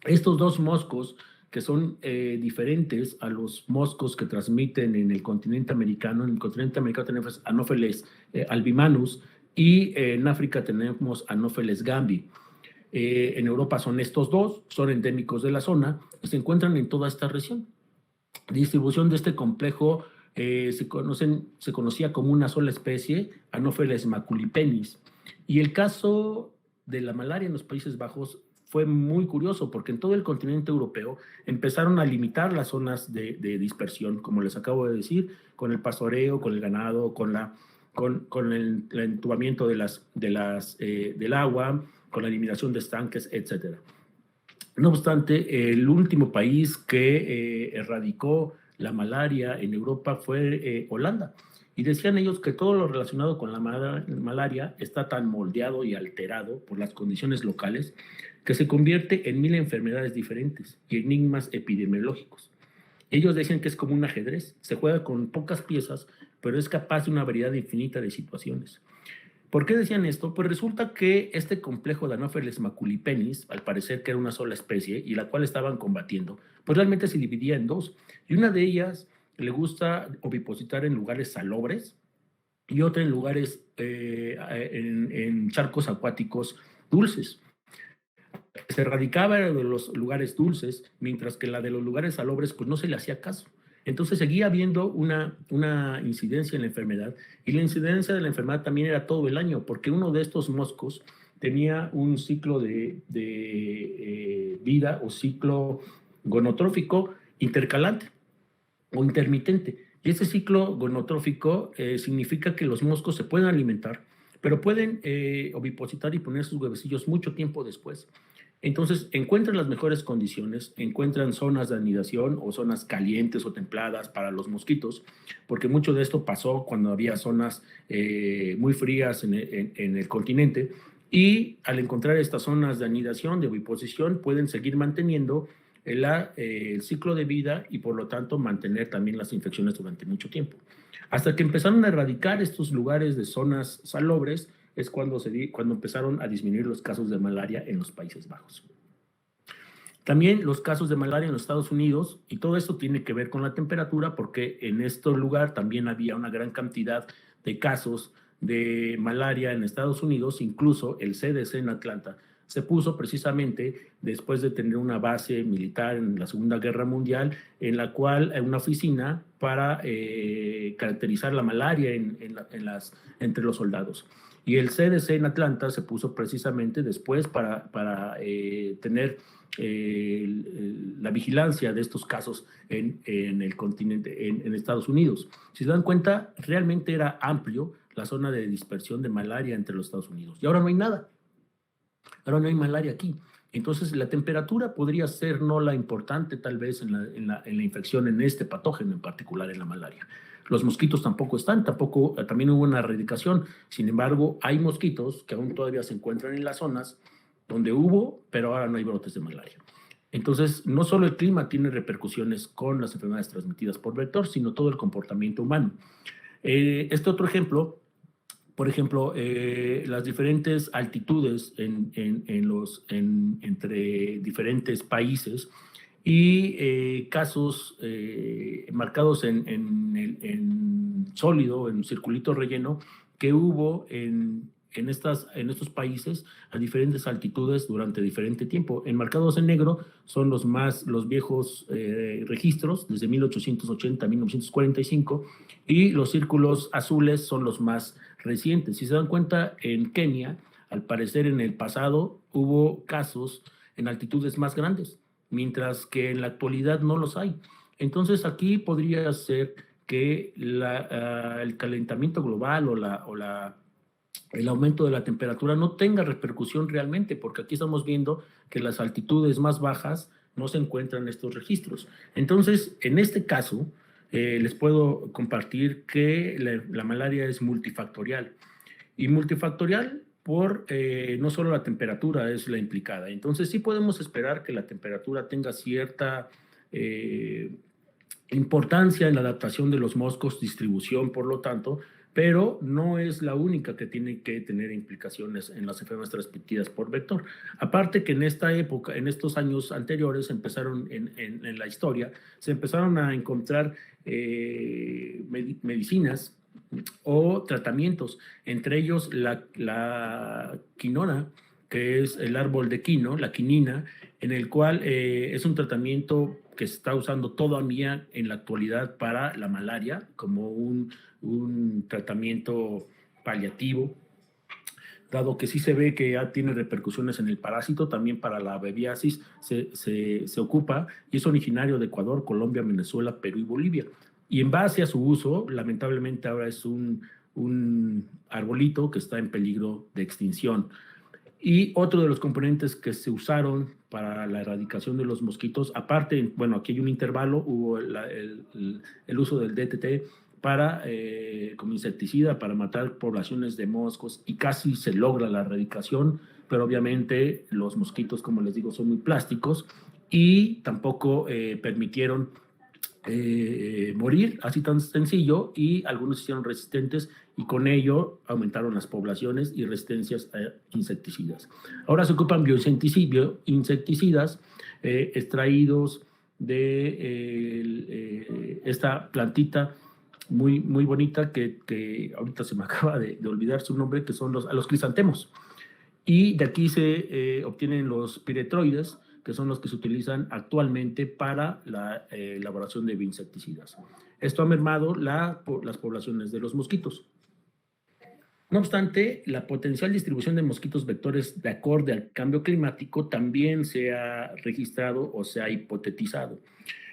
[SPEAKER 2] Estos dos moscos, que son diferentes a los moscos que transmiten en el continente americano. En el continente americano tenemos Anopheles albimanus y en África tenemos Anopheles gambi. En Europa son estos dos, son endémicos de la zona y se encuentran en toda esta región. La distribución de este complejo se conocía como una sola especie, Anopheles maculipennis. Y el caso de la malaria en los Países Bajos fue muy curioso, porque en todo el continente europeo empezaron a limitar las zonas de dispersión, como les acabo de decir, con el pastoreo, con el ganado, con el entubamiento del agua, con la eliminación de estanques, etc. No obstante, el último país que erradicó la malaria en Europa fue Holanda. Y decían ellos que todo lo relacionado con la malaria está tan moldeado y alterado por las condiciones locales que se convierte en 1000 enfermedades diferentes y enigmas epidemiológicos. Ellos decían que es como un ajedrez, se juega con pocas piezas, pero es capaz de una variedad infinita de situaciones. ¿Por qué decían esto? Pues resulta que este complejo de Anopheles maculipennis, al parecer que era una sola especie y la cual estaban combatiendo, pues realmente se dividía en dos. Y una de ellas le gusta ovipositar en lugares salobres y otra en lugares, en charcos acuáticos dulces. Se radicaba de los lugares dulces, mientras que la de los lugares salobres pues no se le hacía caso. Entonces seguía habiendo una incidencia en la enfermedad, y la incidencia de la enfermedad también era todo el año, porque uno de estos moscos tenía un ciclo de vida o ciclo gonotrófico intercalante o intermitente. Y ese ciclo gonotrófico significa que los moscos se pueden alimentar, pero pueden ovipositar y poner sus huevecillos mucho tiempo después. Entonces, encuentran las mejores condiciones, encuentran zonas de anidación o zonas calientes o templadas para los mosquitos, porque mucho de esto pasó cuando había zonas muy frías en el continente, y al encontrar estas zonas de anidación, de oviposición, pueden seguir manteniendo el ciclo de vida y por lo tanto mantener también las infecciones durante mucho tiempo. Hasta que empezaron a erradicar estos lugares de zonas salobres, es cuando empezaron a disminuir los casos de malaria en los Países Bajos. También los casos de malaria en los Estados Unidos, y todo esto tiene que ver con la temperatura, porque en este lugar también había una gran cantidad de casos de malaria en Estados Unidos. Incluso el CDC en Atlanta se puso precisamente después de tener una base militar en la Segunda Guerra Mundial, en la cual hay una oficina para caracterizar la malaria entre los soldados. Y el CDC en Atlanta se puso precisamente después para tener la vigilancia de estos casos en el continente, en Estados Unidos. Si se dan cuenta, realmente era amplio la zona de dispersión de malaria entre los Estados Unidos. Y ahora no hay nada. Ahora no hay malaria aquí. Entonces, la temperatura podría ser no la importante tal vez en la infección en este patógeno en particular, en la malaria. Los mosquitos tampoco están, también hubo una erradicación. Sin embargo, hay mosquitos que aún todavía se encuentran en las zonas donde hubo, pero ahora no hay brotes de malaria. Entonces, no solo el clima tiene repercusiones con las enfermedades transmitidas por vector, sino todo el comportamiento humano. Este otro ejemplo, por ejemplo, las diferentes altitudes entre diferentes países y casos marcados en sólido, en circulito relleno, que hubo en estos países a diferentes altitudes durante diferente tiempo. Enmarcados en negro son los viejos registros, desde 1880 a 1945, y los círculos azules son los más recientes. Si se dan cuenta, en Kenia, al parecer en el pasado hubo casos en altitudes más grandes, mientras que en la actualidad no los hay. Entonces aquí podría ser que el calentamiento global o el aumento de la temperatura no tenga repercusión realmente, porque aquí estamos viendo que las altitudes más bajas no se encuentran estos registros. Entonces, en este caso, les puedo compartir que la malaria es multifactorial. Y multifactorial por no solo la temperatura es la implicada. Entonces, sí podemos esperar que la temperatura tenga cierta importancia en la adaptación de los moscos, distribución, por lo tanto, pero no es la única que tiene que tener implicaciones en las enfermedades transmitidas por vector. Aparte que en esta época, en estos años anteriores, empezaron en la historia, se empezaron a encontrar medicinas o tratamientos, entre ellos la quinona, que es el árbol de quino, la quinina, en el cual es un tratamiento que se está usando todavía en la actualidad para la malaria como un tratamiento paliativo, dado que sí se ve que ya tiene repercusiones en el parásito. También para la babesiosis se ocupa, y es originario de Ecuador, Colombia, Venezuela, Perú y Bolivia. Y en base a su uso, lamentablemente ahora es un arbolito que está en peligro de extinción. Y otro de los componentes que se usaron para la erradicación de los mosquitos, aparte, bueno, aquí hay un intervalo, hubo el uso del DDT para, como insecticida para matar poblaciones de moscos y casi se logra la erradicación, pero obviamente los mosquitos, como les digo, son muy plásticos y tampoco permitieron morir, así tan sencillo, y algunos se hicieron resistentes y con ello aumentaron las poblaciones y resistencias a insecticidas. Ahora se ocupan bioinsecticidas extraídos de esta plantita muy bonita que ahorita se me acaba de olvidar su nombre, que son los crisantemos. Y de aquí se obtienen los piretroides, que son los que se utilizan actualmente para la elaboración de bioinsecticidas. Esto ha mermado las poblaciones de los mosquitos. No obstante, la potencial distribución de mosquitos vectores de acorde al cambio climático también se ha registrado o se ha hipotetizado.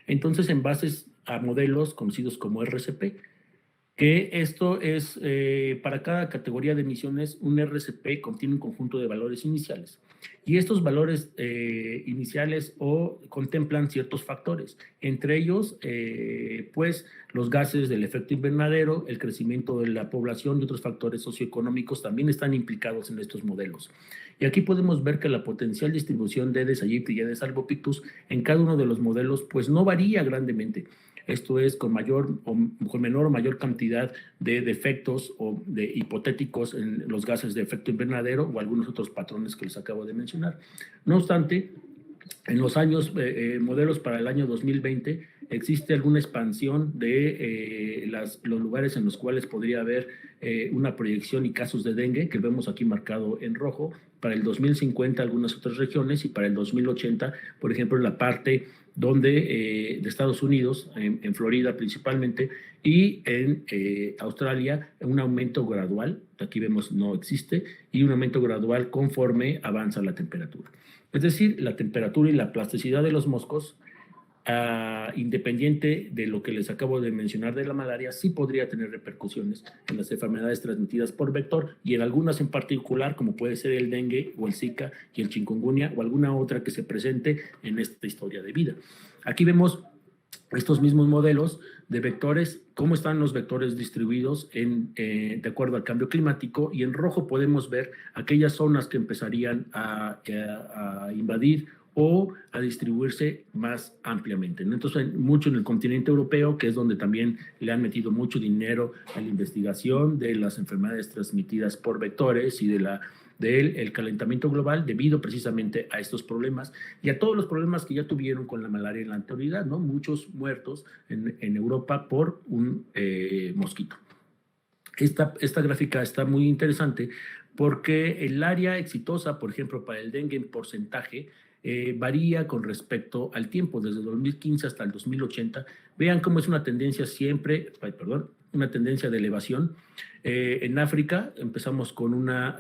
[SPEAKER 2] Entonces, en base a modelos conocidos como RCP, que esto es, para cada categoría de emisiones, un RCP contiene un conjunto de valores iniciales. Y estos valores iniciales contemplan ciertos factores, entre ellos, pues, los gases del efecto invernadero, el crecimiento de la población y otros factores socioeconómicos también están implicados en estos modelos. Y aquí podemos ver que la potencial distribución de Aedes aegypti y Aedes albopictus en cada uno de los modelos, pues, no varía grandemente. Esto es con menor o mayor cantidad de defectos o de hipotéticos en los gases de efecto invernadero o algunos otros patrones que les acabo de mencionar. No obstante, en los años, modelos para el año 2020, existe alguna expansión de los lugares en los cuales podría haber una proyección y casos de dengue, que vemos aquí marcado en rojo, para el 2050 algunas otras regiones y para el 2080, por ejemplo, en la parte de Estados Unidos, en Florida principalmente, y en Australia, un aumento gradual, aquí vemos no existe, y un aumento gradual conforme avanza la temperatura. Es decir, la temperatura y la plasticidad de los moscos, independiente de lo que les acabo de mencionar de la malaria, sí podría tener repercusiones en las enfermedades transmitidas por vector y en algunas en particular, como puede ser el dengue o el Zika y el chikungunya o alguna otra que se presente en esta historia de vida. Aquí vemos estos mismos modelos de vectores, cómo están los vectores distribuidos de acuerdo al cambio climático, y en rojo podemos ver aquellas zonas que empezarían a invadir o a distribuirse más ampliamente. Entonces, mucho en el continente europeo, que es donde también le han metido mucho dinero a la investigación de las enfermedades transmitidas por vectores y del calentamiento global debido precisamente a estos problemas y a todos los problemas que ya tuvieron con la malaria en la anterioridad, ¿no? Muchos muertos en Europa por un mosquito. Esta gráfica está muy interesante porque el área exitosa, por ejemplo, para el dengue en porcentaje, varía con respecto al tiempo, desde 2015 hasta el 2080. Vean cómo es una tendencia una tendencia de elevación. En África empezamos con una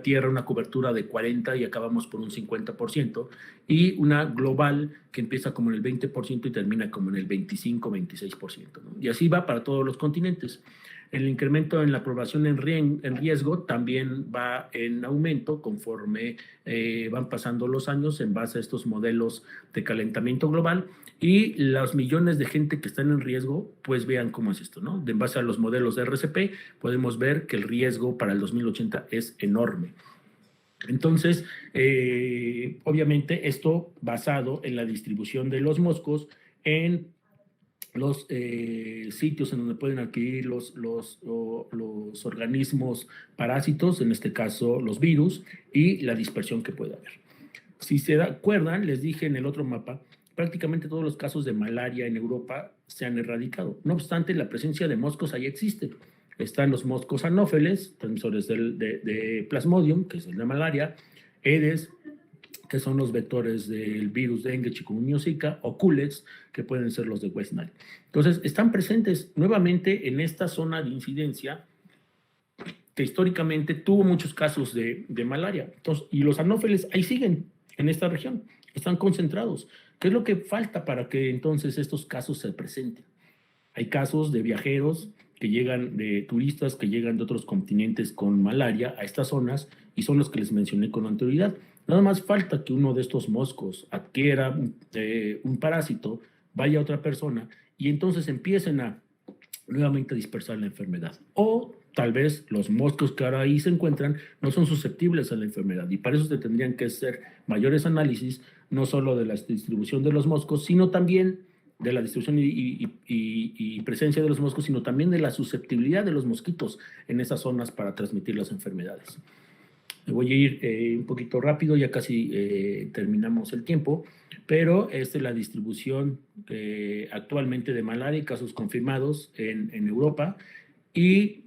[SPEAKER 2] tierra, una cobertura de 40 y acabamos por un 50%, y una global que empieza como en el 20% y termina como en el 25-26%, ¿no? Y así va para todos los continentes. El incremento en la población en riesgo también va en aumento conforme van pasando los años en base a estos modelos de calentamiento global, y los millones de gente que están en riesgo, pues vean cómo es esto, ¿no? En base a los modelos de RCP podemos ver que el riesgo para el 2080 es enorme. Entonces, obviamente esto basado en la distribución de los moscos en los sitios en donde pueden adquirir los organismos parásitos, en este caso los virus, y la dispersión que puede haber. Si se acuerdan, les dije en el otro mapa, prácticamente todos los casos de malaria en Europa se han erradicado. No obstante, la presencia de moscos ahí existe. Están los moscos anófeles, transmisores de Plasmodium, que es el de malaria, Aedes, que son los vectores del virus dengue, chikungunya, Zika, o culex, que pueden ser los de West Nile. Entonces, están presentes nuevamente en esta zona de incidencia que históricamente tuvo muchos casos de malaria. Entonces, y los anófeles ahí siguen en esta región, están concentrados. ¿Qué es lo que falta para que entonces estos casos se presenten? Hay casos de viajeros que llegan, de turistas que llegan de otros continentes con malaria a estas zonas, y son los que les mencioné con anterioridad. Nada más falta que uno de estos moscos adquiera un parásito, vaya a otra persona, y entonces empiecen a nuevamente dispersar la enfermedad. O tal vez los moscos que ahora ahí se encuentran no son susceptibles a la enfermedad, y para eso se tendrían que hacer mayores análisis, no solo de la distribución de los moscos, sino también de la distribución y presencia de los moscos, sino también de la susceptibilidad de los mosquitos en esas zonas para transmitir las enfermedades. Me voy a ir un poquito rápido, ya casi terminamos el tiempo, pero esta es la distribución actualmente de malaria y casos confirmados en Europa, y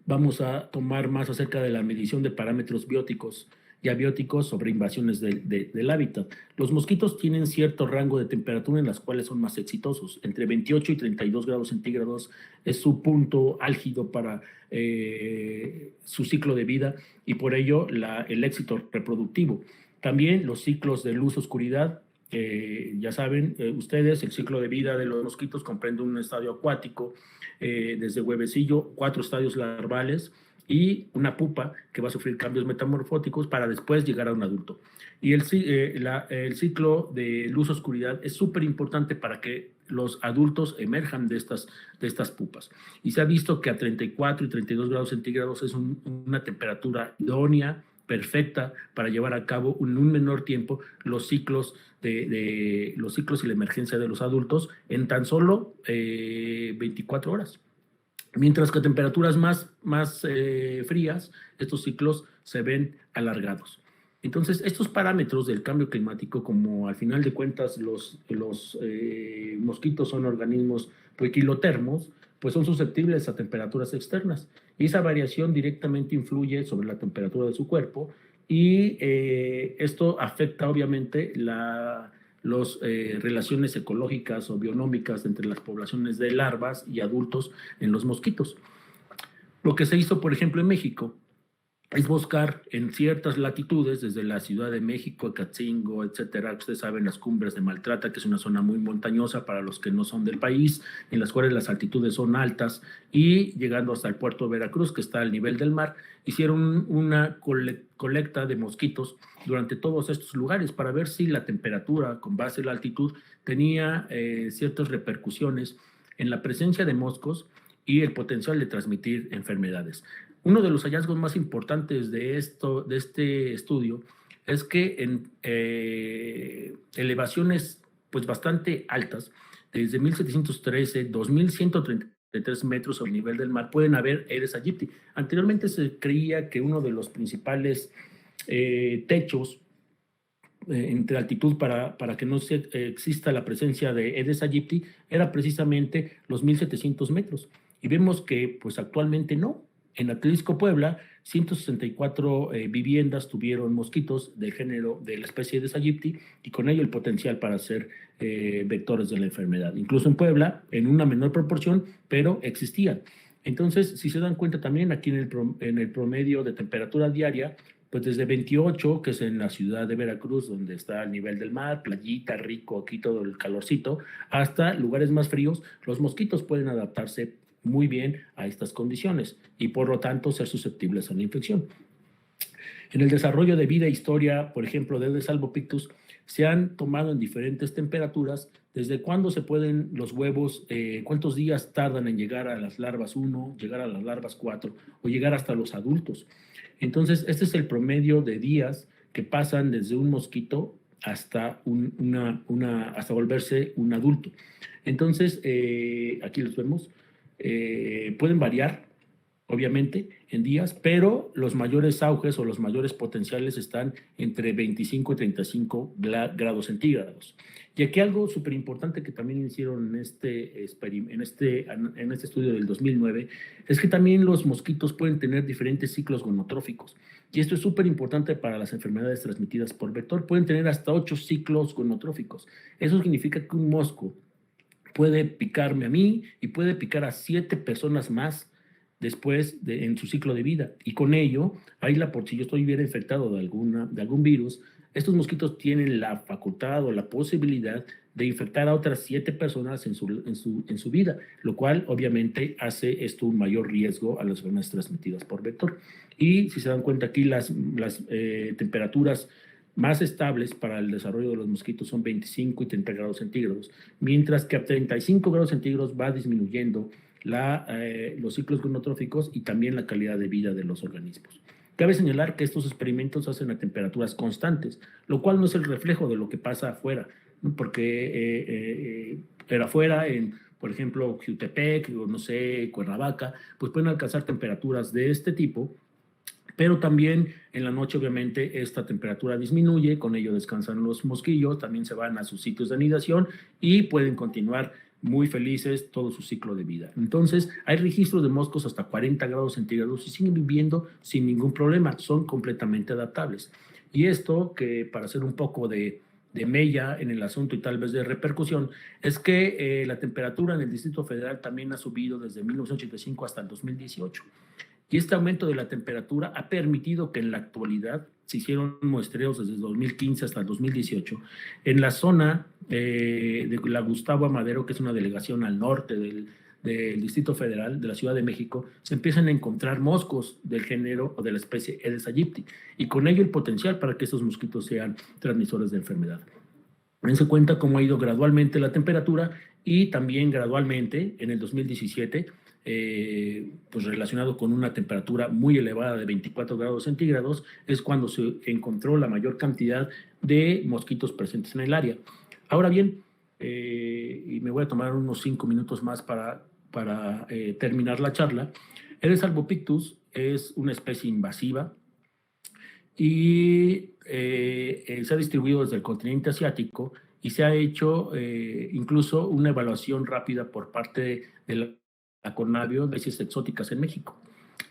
[SPEAKER 2] vamos a tomar más acerca de la medición de parámetros bióticos y abióticos sobre invasiones del hábitat. Los mosquitos tienen cierto rango de temperatura en las cuales son más exitosos. Entre 28 y 32 grados centígrados es su punto álgido para su ciclo de vida, y por ello el éxito reproductivo. También los ciclos de luz-oscuridad. Ya saben ustedes, el ciclo de vida de los mosquitos comprende un estadio acuático, desde huevecillo, 4 estadios larvales y una pupa que va a sufrir cambios metamorfóticos para después llegar a un adulto. Y el ciclo de luz-oscuridad es súper importante para que los adultos emerjan de estas pupas. Y se ha visto que a 34 y 32 grados centígrados es una temperatura idónea, perfecta, para llevar a cabo en un menor tiempo los ciclos los ciclos y la emergencia de los adultos en tan solo 24 horas. Mientras que a temperaturas más frías, estos ciclos se ven alargados. Entonces, estos parámetros del cambio climático, como al final de cuentas los mosquitos son organismos poiquilotermos, pues son susceptibles a temperaturas externas, y esa variación directamente influye sobre la temperatura de su cuerpo, y esto afecta obviamente las relaciones ecológicas o bionómicas entre las poblaciones de larvas y adultos en los mosquitos. Lo que se hizo, por ejemplo, en México es buscar en ciertas latitudes, desde la Ciudad de México, Catzingo, etcétera. Ustedes saben, las cumbres de Maltrata, que es una zona muy montañosa para los que no son del país, en las cuales las altitudes son altas, y llegando hasta el puerto de Veracruz, que está al nivel del mar, hicieron una colecta de mosquitos durante todos estos lugares para ver si la temperatura, con base en la altitud, tenía ciertas repercusiones en la presencia de moscos y el potencial de transmitir enfermedades. Uno de los hallazgos más importantes de este estudio es que en elevaciones pues bastante altas, desde 1713, 2133 metros sobre el nivel del mar, pueden haber Aedes aegypti. Anteriormente se creía que uno de los principales techos entre altitud para que no exista la presencia de Aedes aegypti era precisamente los 1700 metros. Y vemos que pues actualmente no. En Atlisco, Puebla, 164 viviendas tuvieron mosquitos del género de la especie de aegypti, y con ello el potencial para ser vectores de la enfermedad. Incluso en Puebla, en una menor proporción, pero existían. Entonces, si se dan cuenta también aquí en el promedio de temperatura diaria, pues desde 28, que es en la ciudad de Veracruz, donde está el nivel del mar, playita, rico, aquí todo el calorcito, hasta lugares más fríos, los mosquitos pueden adaptarse muy bien a estas condiciones y por lo tanto ser susceptibles a la infección. En el desarrollo de vida e historia, por ejemplo, de Aedes albopictus, se han tomado en diferentes temperaturas desde cuándo se pueden los huevos, cuántos días tardan en llegar a las larvas 1, llegar a las larvas 4 o llegar hasta los adultos. Entonces, este es el promedio de días que pasan desde un mosquito hasta hasta volverse un adulto. Entonces, aquí los vemos. Pueden variar, obviamente, en días, pero los mayores auges o los mayores potenciales están entre 25 y 35 grados centígrados. Y aquí algo súper importante que también hicieron en este estudio del 2009 es que también los mosquitos pueden tener diferentes ciclos gonotróficos. Y esto es súper importante para las enfermedades transmitidas por vector. Pueden tener hasta 8 ciclos gonotróficos. Eso significa que un mosco puede picarme a mí y puede picar a 7 personas más después en su ciclo de vida. Y con ello, si yo estoy bien infectado de algún virus, estos mosquitos tienen la facultad o la posibilidad de infectar a otras 7 personas en su vida, lo cual obviamente hace esto un mayor riesgo a las enfermedades transmitidas por vector. Y si se dan cuenta aquí, las temperaturas más estables para el desarrollo de los mosquitos son 25 y 30 grados centígrados, mientras que a 35 grados centígrados va disminuyendo los ciclos gonotróficos y también la calidad de vida de los organismos. Cabe señalar que estos experimentos se hacen a temperaturas constantes, lo cual no es el reflejo de lo que pasa afuera, ¿no? Porque afuera, por ejemplo, Jutepec, o no sé, Cuernavaca, pues pueden alcanzar temperaturas de este tipo, pero también en la noche obviamente esta temperatura disminuye, con ello descansan los mosquillos, también se van a sus sitios de anidación y pueden continuar muy felices todo su ciclo de vida. Entonces hay registros de moscos hasta 40 grados centígrados y siguen viviendo sin ningún problema, son completamente adaptables. Y esto, que para hacer un poco de mella en el asunto y tal vez de repercusión, es que la temperatura en el Distrito Federal también ha subido desde 1985 hasta el 2018. Y este aumento de la temperatura ha permitido que en la actualidad se hicieron muestreos desde 2015 hasta el 2018 en la zona de la Gustavo Amadero, que es una delegación al norte del Distrito Federal, de la Ciudad de México, se empiezan a encontrar moscos del género o de la especie Aedes aegypti, y con ello el potencial para que estos mosquitos sean transmisores de enfermedad. Dense cuenta cómo ha ido gradualmente la temperatura y también gradualmente en el 2017, pues relacionado con una temperatura muy elevada de 24 grados centígrados, es cuando se encontró la mayor cantidad de mosquitos presentes en el área. Ahora bien, y me voy a tomar unos 5 minutos más para terminar la charla. Aedes albopictus es una especie invasiva y se ha distribuido desde el continente asiático y se ha hecho incluso una evaluación rápida por parte de la Conavio de especies exóticas en México.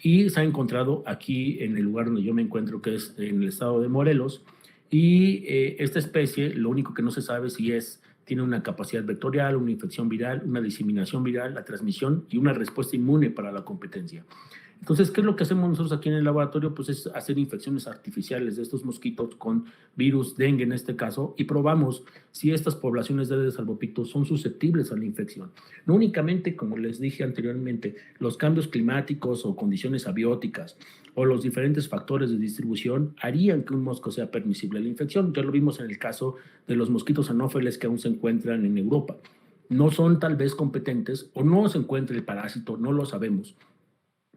[SPEAKER 2] Y se ha encontrado aquí en el lugar donde yo me encuentro, que es en el estado de Morelos, y esta especie, lo único que no se sabe si tiene una capacidad vectorial, una infección viral, una diseminación viral, la transmisión y una respuesta inmune para la competencia. Entonces, ¿qué es lo que hacemos nosotros aquí en el laboratorio? Pues es hacer infecciones artificiales de estos mosquitos con virus dengue en este caso, y probamos si estas poblaciones de Aedes albopictus son susceptibles a la infección. No únicamente, como les dije anteriormente, los cambios climáticos o condiciones abióticas o los diferentes factores de distribución harían que un mosco sea permisible a la infección. Ya lo vimos en el caso de los mosquitos anófeles que aún se encuentran en Europa. No son tal vez competentes o no se encuentra el parásito, no lo sabemos.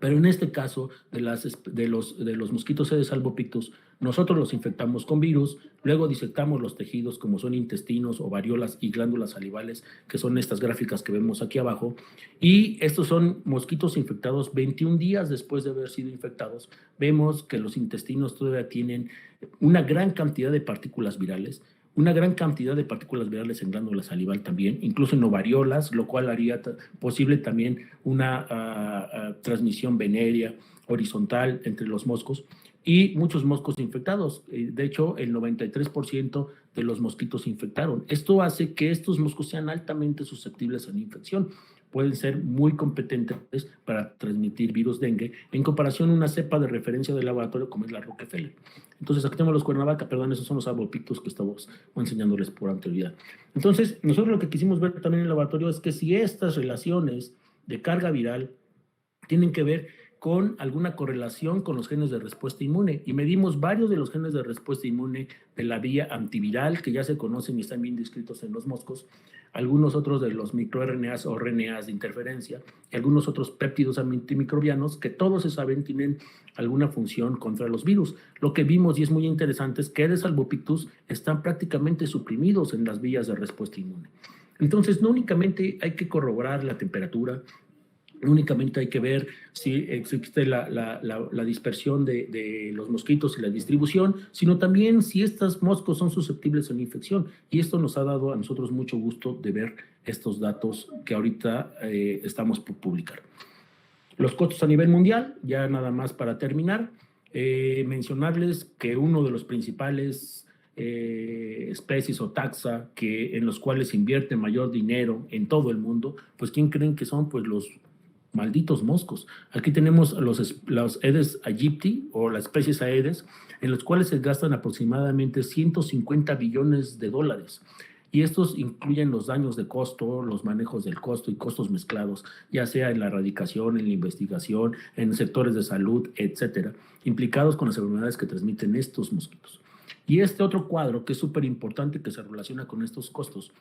[SPEAKER 2] Pero en este caso de los mosquitos Aedes albopictus, nosotros los infectamos con virus, luego disectamos los tejidos como son intestinos o varíolas y glándulas salivales, que son estas gráficas que vemos aquí abajo, y estos son mosquitos infectados 21 días después de haber sido infectados. Vemos que los intestinos todavía tienen una gran cantidad de partículas virales, una gran cantidad de partículas virales en glándula salival también, incluso en ovariolas, lo cual haría posible también una transmisión venérea horizontal entre los moscos y muchos moscos infectados. De hecho, el 93% de los mosquitos infectaron. Esto hace que estos moscos sean altamente susceptibles a la infección. Pueden ser muy competentes para transmitir virus dengue en comparación a una cepa de referencia del laboratorio como es la Rockefeller. Entonces, aquí tenemos los Cuernavaca, perdón, esos son los albopictus que estamos enseñándoles por anterioridad. Entonces, nosotros lo que quisimos ver también en el laboratorio es que si estas relaciones de carga viral tienen que ver con alguna correlación con los genes de respuesta inmune, y medimos varios de los genes de respuesta inmune de la vía antiviral que ya se conocen y están bien descritos en los moscos, algunos otros de los microRNAs o RNAs de interferencia y algunos otros péptidos antimicrobianos que todos se saben tienen alguna función contra los virus. Lo que vimos, y es muy interesante, es que Aedes albopictus están prácticamente suprimidos en las vías de respuesta inmune. Entonces, no únicamente hay que corroborar la temperatura, únicamente hay que ver si existe la dispersión de los mosquitos y la distribución, sino también si estos moscos son susceptibles a la infección. Y esto nos ha dado a nosotros mucho gusto de ver estos datos que ahorita estamos por publicar. Los costos a nivel mundial, ya nada más para terminar, mencionarles que uno de los principales especies o taxa en los cuales se invierte mayor dinero en todo el mundo, pues ¿quién creen que son? Pues los malditos moscos. Aquí tenemos los Aedes aegypti o las especies Aedes, en los cuales se gastan aproximadamente 150 billones de dólares. Y estos incluyen los daños de costo, los manejos del costo y costos mezclados, ya sea en la erradicación, en la investigación, en sectores de salud, etcétera, implicados con las enfermedades que transmiten estos mosquitos. Y este otro cuadro, que es súper importante, que se relaciona con estos costos,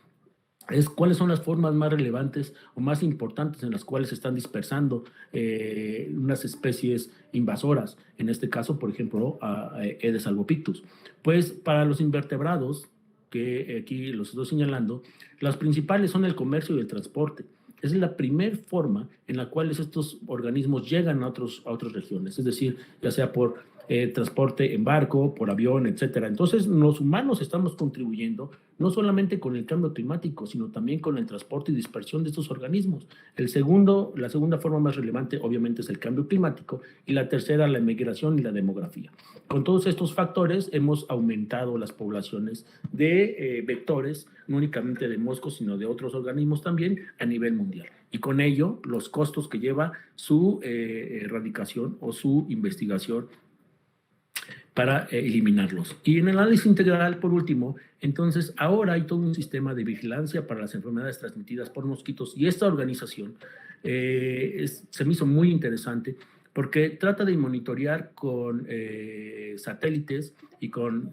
[SPEAKER 2] es cuáles son las formas más relevantes o más importantes en las cuales se están dispersando unas especies invasoras, en este caso, por ejemplo, a Aedes albopictus. Pues para los invertebrados, que aquí los estoy señalando, las principales son el comercio y el transporte. Es la primera forma en la cual estos organismos llegan a otras regiones, es decir, ya sea por transporte en barco, por avión, etcétera. Entonces, los humanos estamos contribuyendo no solamente con el cambio climático, sino también con el transporte y dispersión de estos organismos. La segunda forma más relevante, obviamente, es el cambio climático, y la tercera, la migración y la demografía. Con todos estos factores, hemos aumentado las poblaciones de vectores, no únicamente de moscos, sino de otros organismos también a nivel mundial. Y con ello, los costos que lleva su erradicación o su investigación para eliminarlos. Y en el análisis integral, por último, entonces ahora hay todo un sistema de vigilancia para las enfermedades transmitidas por mosquitos, y esta organización se me hizo muy interesante porque trata de monitorear con satélites y con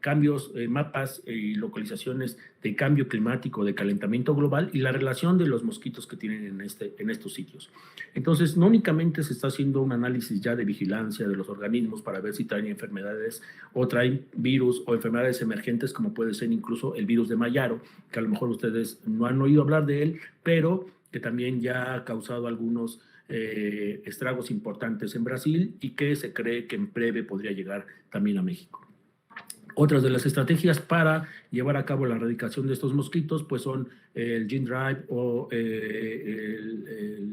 [SPEAKER 2] cambios, mapas y localizaciones de cambio climático, de calentamiento global y la relación de los mosquitos que tienen en estos sitios. Entonces, no únicamente se está haciendo un análisis ya de vigilancia de los organismos para ver si traen enfermedades o traen virus o enfermedades emergentes, como puede ser incluso el virus de Mayaro, que a lo mejor ustedes no han oído hablar de él, pero que también ya ha causado algunos estragos importantes en Brasil y que se cree que en breve podría llegar también a México. Otras de las estrategias para llevar a cabo la erradicación de estos mosquitos pues son el gene drive o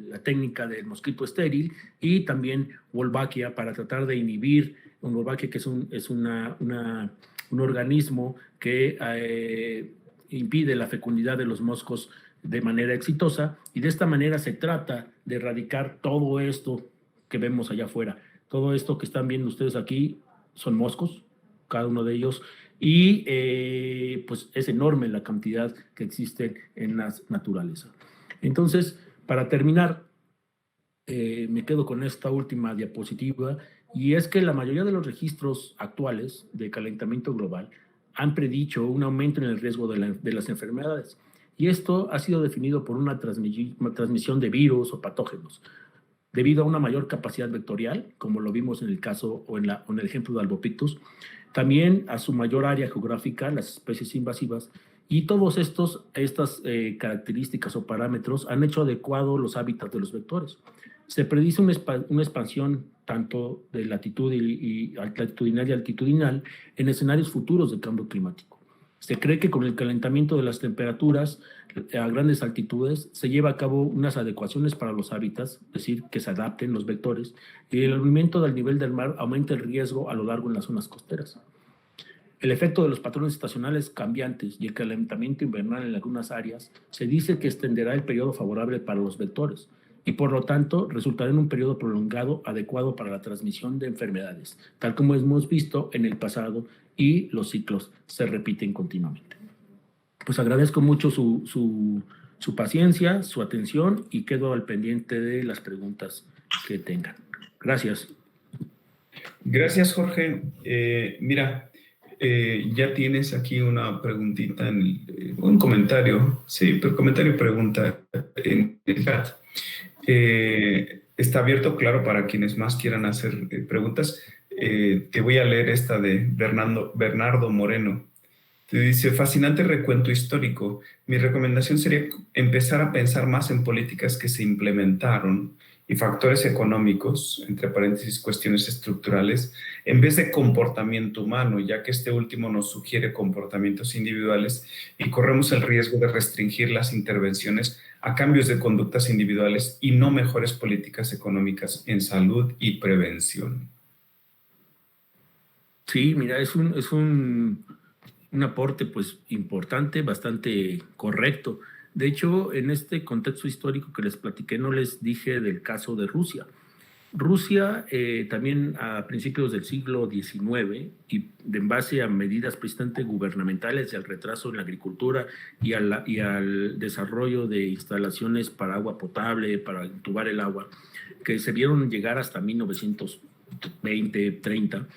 [SPEAKER 2] la técnica del mosquito estéril, y también Wolbachia para tratar de inhibir un Wolbachia, que es un organismo que impide la fecundidad de los moscos de manera exitosa, y de esta manera se trata de erradicar todo esto que vemos allá afuera. Todo esto que están viendo ustedes aquí son moscos, cada uno de ellos, y pues es enorme la cantidad que existe en la naturaleza. Entonces, para terminar, me quedo con esta última diapositiva, y es que la mayoría de los registros actuales de calentamiento global han predicho un aumento en el riesgo de las enfermedades, y esto ha sido definido por una transmisión de virus o patógenos, debido a una mayor capacidad vectorial, como lo vimos en el caso o en el ejemplo de Albopictus, también a su mayor área geográfica, las especies invasivas, y todas estas características o parámetros han hecho adecuado los hábitats de los vectores. Se predice una expansión tanto de latitud y latitudinal y altitudinal en escenarios futuros de cambio climático. Se cree que con el calentamiento de las temperaturas a grandes altitudes se lleva a cabo unas adecuaciones para los hábitats, es decir, que se adapten los vectores, y el aumento del nivel del mar aumenta el riesgo a lo largo en las zonas costeras. El efecto de los patrones estacionales cambiantes y el calentamiento invernal en algunas áreas se dice que extenderá el periodo favorable para los vectores, y por lo tanto resultará en un periodo prolongado adecuado para la transmisión de enfermedades, tal como hemos visto en el pasado, y los ciclos se repiten continuamente. Pues agradezco mucho su paciencia, su atención, y quedo al pendiente de las preguntas que tengan. Gracias.
[SPEAKER 1] Gracias, Jorge. Mira, ya tienes aquí una preguntita, un comentario, sí, pero comentario y pregunta en el chat. Está abierto, claro, para quienes más quieran hacer preguntas. Te voy a leer esta de Bernardo Moreno. Te dice: fascinante recuento histórico. Mi recomendación sería empezar a pensar más en políticas que se implementaron y factores económicos, entre paréntesis, cuestiones estructurales, en vez de comportamiento humano, ya que este último nos sugiere comportamientos individuales y corremos el riesgo de restringir las intervenciones a cambios de conductas individuales y no mejores políticas económicas en salud y prevención.
[SPEAKER 2] Sí, mira, es un aporte pues importante, bastante correcto. De hecho, en este contexto histórico que les platiqué, no les dije del caso de Rusia. Rusia también a principios del siglo XIX, y en base a medidas precisamente gubernamentales y al retraso en la agricultura y al desarrollo de instalaciones para agua potable, para entubar el agua, que se vieron llegar hasta 1920, 30,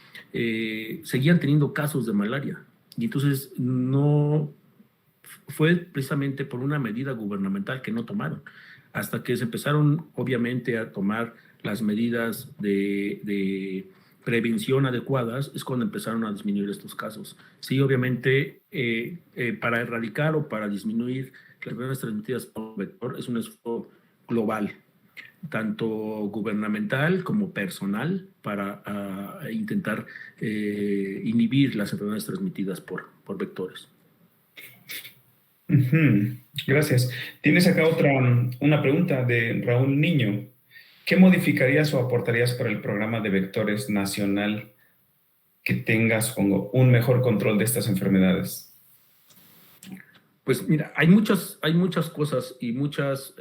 [SPEAKER 2] seguían teniendo casos de malaria. Y entonces no fue precisamente por una medida gubernamental que no tomaron. Hasta que se empezaron, obviamente, a tomar las medidas de prevención adecuadas, es cuando empezaron a disminuir estos casos. Sí, obviamente, para erradicar o para disminuir las enfermedades transmitidas por vector es un esfuerzo global, tanto gubernamental como personal, para intentar inhibir las enfermedades transmitidas por vectores.
[SPEAKER 1] Gracias. Tienes acá una pregunta de Raúl Niño. ¿Qué modificarías o aportarías para el programa de vectores nacional que tenga, supongo, un mejor control de estas enfermedades?
[SPEAKER 2] Pues mira, hay muchas cosas y muchas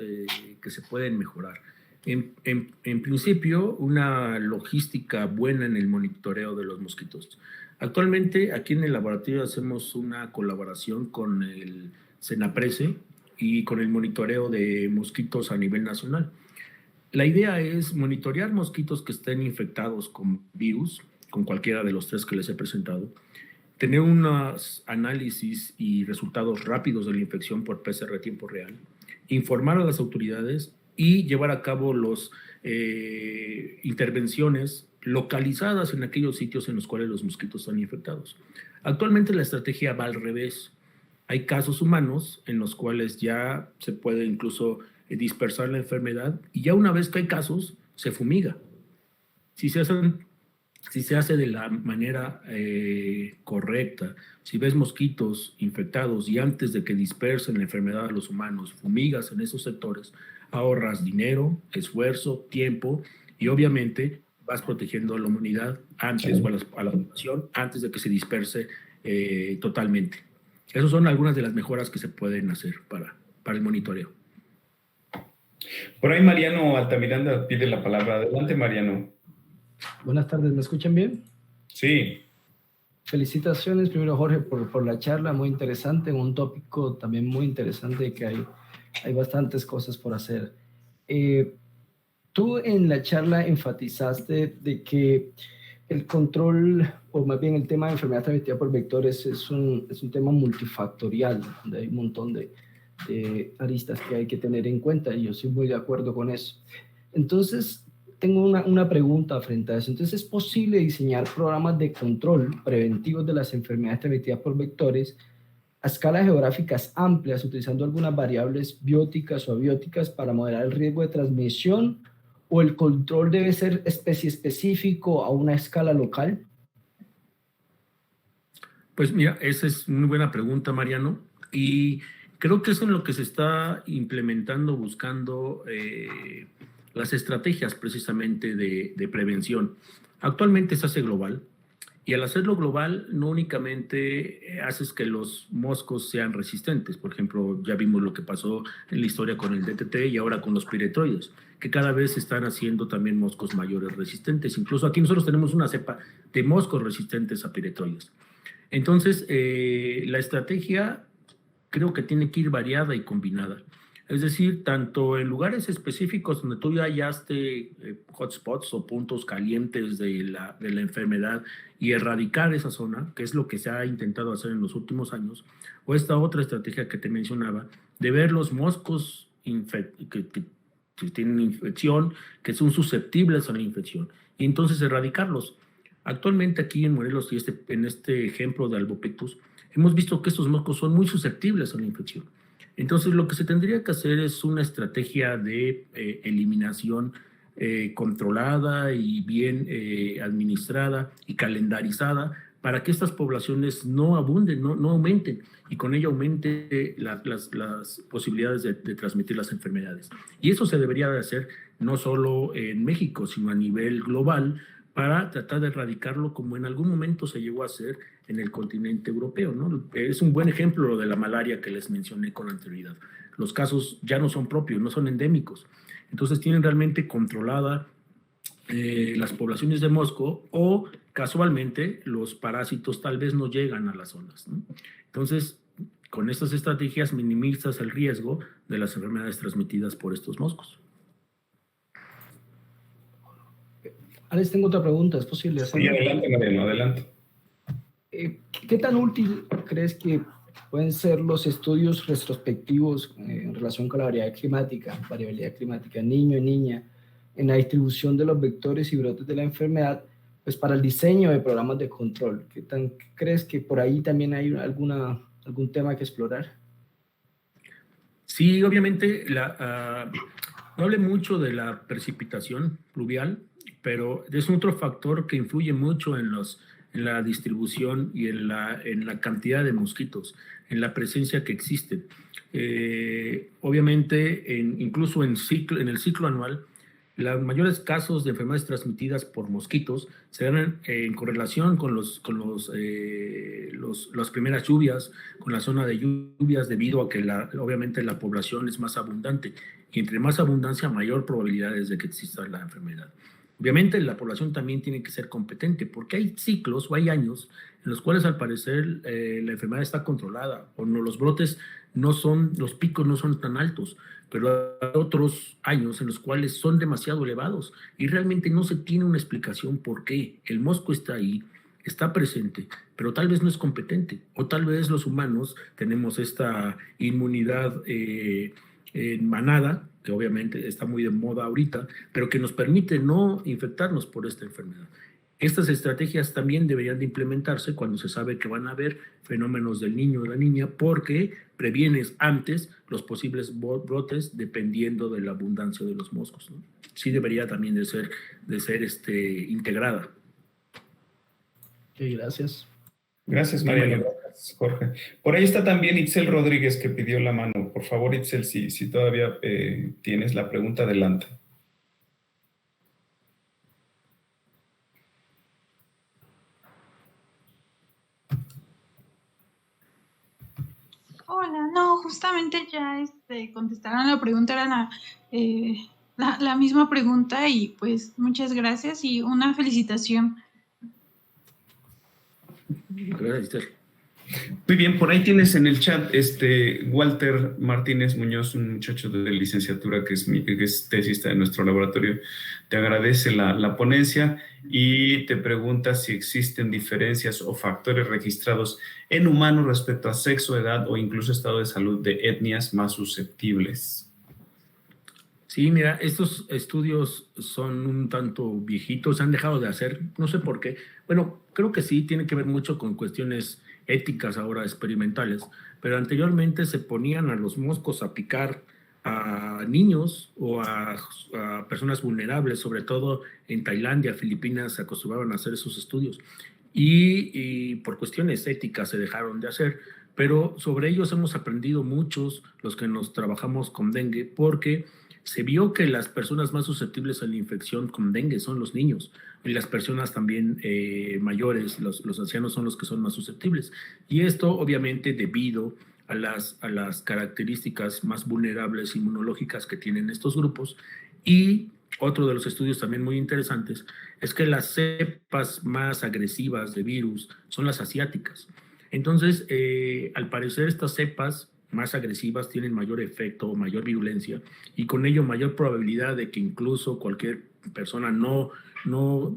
[SPEAKER 2] que se pueden mejorar. En principio, una logística buena en el monitoreo de los mosquitos. Actualmente, aquí en el laboratorio hacemos una colaboración con el Senaprece y con el monitoreo de mosquitos a nivel nacional. La idea es monitorear mosquitos que estén infectados con virus, con cualquiera de los 3 que les he presentado, tener unos análisis y resultados rápidos de la infección por PCR a tiempo real, informar a las autoridades y llevar a cabo las intervenciones localizadas en aquellos sitios en los cuales los mosquitos están infectados. Actualmente la estrategia va al revés. Hay casos humanos en los cuales ya se puede incluso dispersar la enfermedad y ya una vez que hay casos, se fumiga. Si se hace de la manera correcta, si ves mosquitos infectados y antes de que dispersen la enfermedad a los humanos, fumigas en esos sectores, ahorras dinero, esfuerzo, tiempo y obviamente vas protegiendo a la humanidad antes o a la población antes de que se disperse totalmente. Esas son algunas de las mejoras que se pueden hacer para el monitoreo.
[SPEAKER 1] Por ahí Mariano Altamiranda pide la palabra. Adelante, Mariano.
[SPEAKER 3] Buenas tardes, ¿me escuchan bien?
[SPEAKER 1] Sí.
[SPEAKER 3] Felicitaciones primero, Jorge, por la charla, muy interesante, un tópico también muy interesante que hay bastantes cosas por hacer. Tú en la charla enfatizaste de que el control, o más bien el tema de enfermedad transmitida por vectores es un tema multifactorial, donde hay un montón de aristas que hay que tener en cuenta y yo estoy muy de acuerdo con eso. Entonces, tengo una pregunta frente a eso. Entonces, ¿es posible diseñar programas de control preventivos de las enfermedades transmitidas por vectores a escalas geográficas amplias, utilizando algunas variables bióticas o abióticas para moderar el riesgo de transmisión, o el control debe ser especie específico a una escala local?
[SPEAKER 2] Pues mira, esa es muy buena pregunta, Mariano, y creo que es en lo que se está implementando, buscando las estrategias precisamente de prevención. Actualmente se hace global, y al hacerlo global no únicamente haces que los moscos sean resistentes. Por ejemplo, ya vimos lo que pasó en la historia con el DTT y ahora con los piretroides, que cada vez se están haciendo también moscos mayores resistentes. Incluso aquí nosotros tenemos una cepa de moscos resistentes a piretroides. Entonces, la estrategia creo que tiene que ir variada y combinada. Es decir, tanto en lugares específicos donde tú ya hallaste hotspots o puntos calientes de la enfermedad y erradicar esa zona, que es lo que se ha intentado hacer en los últimos años, o esta otra estrategia que te mencionaba, de ver los moscos que tienen infección, que son susceptibles a la infección, y entonces erradicarlos. Actualmente aquí en Morelos y en este ejemplo de Albopictus, hemos visto que estos moscos son muy susceptibles a la infección. Entonces, lo que se tendría que hacer es una estrategia de eliminación controlada y bien administrada y calendarizada para que estas poblaciones no abunden, no aumenten, y con ello aumente las posibilidades de transmitir las enfermedades. Y eso se debería de hacer no solo en México, sino a nivel global, para tratar de erradicarlo como en algún momento se llegó a hacer en el continente europeo, ¿no? Es un buen ejemplo lo de la malaria que les mencioné con anterioridad. Los casos ya no son propios, no son endémicos. Entonces tienen realmente controlada las poblaciones de mosco, o casualmente los parásitos tal vez no llegan a las zonas, ¿no? Entonces, con estas estrategias minimizas el riesgo de las enfermedades transmitidas por estos moscos.
[SPEAKER 3] Alex, tengo otra pregunta, ¿es posible hacerlo?
[SPEAKER 1] Sí, adelante, Mariano, adelante.
[SPEAKER 3] ¿Qué tan útil crees que pueden ser los estudios retrospectivos en relación con la variabilidad climática, niño y niña, en la distribución de los vectores y brotes de la enfermedad, pues para el diseño de programas de control. ¿Qué crees que por ahí también hay algún tema que explorar?
[SPEAKER 2] Sí, obviamente, no hablé mucho de la precipitación pluvial, pero es otro factor que influye mucho en la distribución y en la cantidad de mosquitos, en la presencia que existe. Obviamente, incluso en el ciclo anual, los mayores casos de enfermedades transmitidas por mosquitos se dan en correlación con las primeras lluvias, con la zona de lluvias, debido a que obviamente la población es más abundante. Y entre más abundancia, mayor probabilidad es de que exista la enfermedad. Obviamente la población también tiene que ser competente, porque hay ciclos o hay años en los cuales al parecer la enfermedad está controlada, o no, los brotes los picos no son tan altos, pero hay otros años en los cuales son demasiado elevados y realmente no se tiene una explicación por qué. El mosco está ahí, está presente, pero tal vez no es competente, o tal vez los humanos tenemos esta inmunidad en manada, que obviamente está muy de moda ahorita, pero que nos permite no infectarnos por esta enfermedad. Estas estrategias también deberían de implementarse cuando se sabe que van a haber fenómenos del niño o la niña, porque previenes antes los posibles brotes dependiendo de la abundancia de los moscos, ¿no? Sí debería también de ser integrada.
[SPEAKER 3] Ok, gracias.
[SPEAKER 1] Gracias, Mariano. Gracias, Jorge. Por ahí está también Itzel Rodríguez, que pidió la mano. Por favor, Itzel, si todavía tienes la pregunta, adelante.
[SPEAKER 4] Hola, no, justamente ya contestaron la pregunta, era la misma pregunta, y pues muchas gracias y una felicitación.
[SPEAKER 2] Gracias.
[SPEAKER 1] Muy bien, por ahí tienes en el chat Walter Martínez Muñoz, un muchacho de licenciatura que es tesista de nuestro laboratorio. Te agradece la ponencia y te pregunta si existen diferencias o factores registrados en humanos respecto a sexo, edad o incluso estado de salud de etnias más susceptibles.
[SPEAKER 2] Sí, mira, estos estudios son un tanto viejitos, se han dejado de hacer, no sé por qué. Bueno, creo que sí, tiene que ver mucho con cuestiones éticas ahora experimentales, pero anteriormente se ponían a los moscos a picar a niños o a personas vulnerables, sobre todo en Tailandia, Filipinas, se acostumbraban a hacer esos estudios. Y por cuestiones éticas se dejaron de hacer, pero sobre ellos hemos aprendido muchos los que nos trabajamos con dengue, porque se vio que las personas más susceptibles a la infección con dengue son los niños, y las personas también mayores, los ancianos son los que son más susceptibles. Y esto obviamente debido a las características más vulnerables inmunológicas que tienen estos grupos. Y otro de los estudios también muy interesantes es que las cepas más agresivas de virus son las asiáticas. Entonces, al parecer estas cepas más agresivas tienen mayor efecto, mayor virulencia, y con ello mayor probabilidad de que incluso cualquier persona no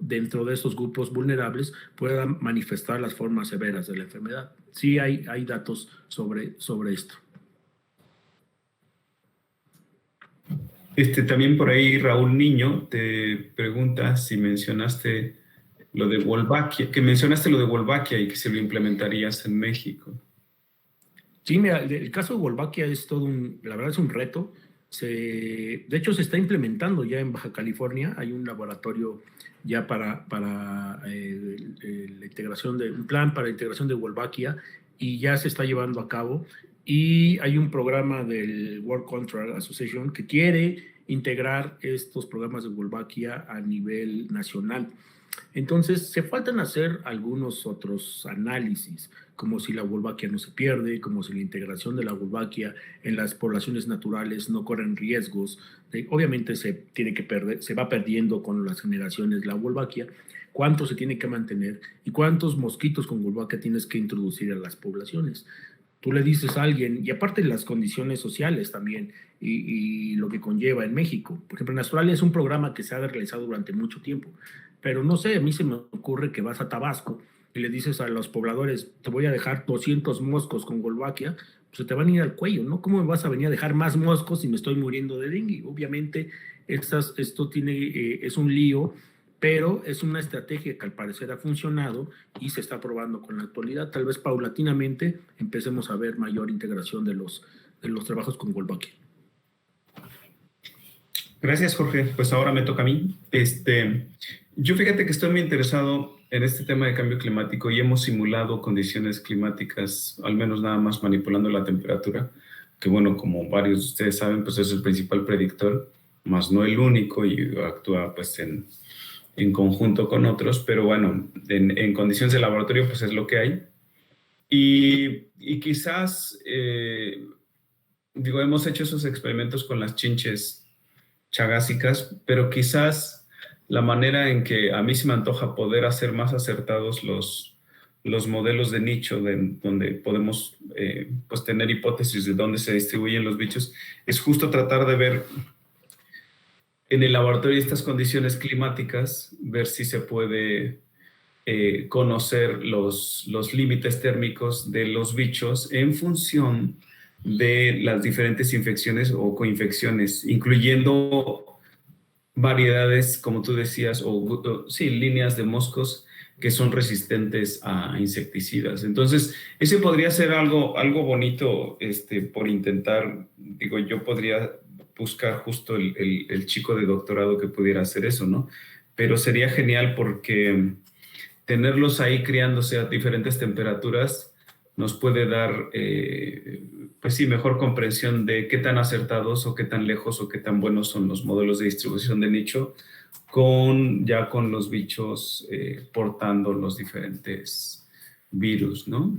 [SPEAKER 2] dentro de estos grupos vulnerables pueda manifestar las formas severas de la enfermedad. Sí hay datos sobre esto.
[SPEAKER 1] También por ahí Raúl Niño te pregunta si mencionaste lo de Wolbachia, y que se lo implementarías en México.
[SPEAKER 2] Sí, mira, el caso de Wolbachia es la verdad es un reto. De hecho, se está implementando ya en Baja California. Hay un laboratorio ya para la integración un plan para la integración de Wolbachia, y ya se está llevando a cabo. Y hay un programa del World Control Association que quiere integrar estos programas de Wolbachia a nivel nacional. Entonces, se faltan hacer algunos otros análisis, como si la Wolbachia no se pierde, como si la integración de la Wolbachia en las poblaciones naturales no corren riesgos. Obviamente se va perdiendo con las generaciones la Wolbachia. ¿Cuánto se tiene que mantener y cuántos mosquitos con Wolbachia tienes que introducir a las poblaciones? Tú le dices a alguien, y aparte de las condiciones sociales también, y lo que conlleva en México. Por ejemplo, en Australia es un programa que se ha realizado durante mucho tiempo, pero no sé, a mí se me ocurre que vas a Tabasco y le dices a los pobladores, te voy a dejar 200 moscos con Wolbachia, pues se te van a ir al cuello, ¿no? ¿Cómo me vas a venir a dejar más moscos si me estoy muriendo de dengue? Obviamente, esto es un lío, pero es una estrategia que al parecer ha funcionado y se está probando con la actualidad. Tal vez paulatinamente empecemos a ver mayor integración de los trabajos con Wolbachia.
[SPEAKER 1] Gracias, Jorge. Pues ahora me toca a mí. Yo fíjate que estoy muy interesado en este tema de cambio climático y hemos simulado condiciones climáticas, al menos nada más manipulando la temperatura, que bueno, como varios de ustedes saben, pues es el principal predictor, más no el único, y actúa pues en conjunto con otros, pero bueno, en condiciones de laboratorio pues es lo que hay. Y quizás, hemos hecho esos experimentos con las chinches chagásicas, pero quizás la manera en que a mí se me antoja poder hacer más acertados los modelos de nicho, donde podemos pues tener hipótesis de dónde se distribuyen los bichos, es justo tratar de ver en el laboratorio estas condiciones climáticas, ver si se puede conocer los límites térmicos de los bichos en función de las diferentes infecciones o coinfecciones, incluyendo variedades, como tú decías, sí, líneas de moscos que son resistentes a insecticidas. Entonces, ese podría ser algo bonito por intentar. Yo podría buscar justo el chico de doctorado que pudiera hacer eso, ¿no? Pero sería genial porque tenerlos ahí criándose a diferentes temperaturas nos puede dar, pues sí, mejor comprensión de qué tan acertados o qué tan lejos o qué tan buenos son los modelos de distribución de nicho ya con los bichos portando los diferentes virus, ¿no?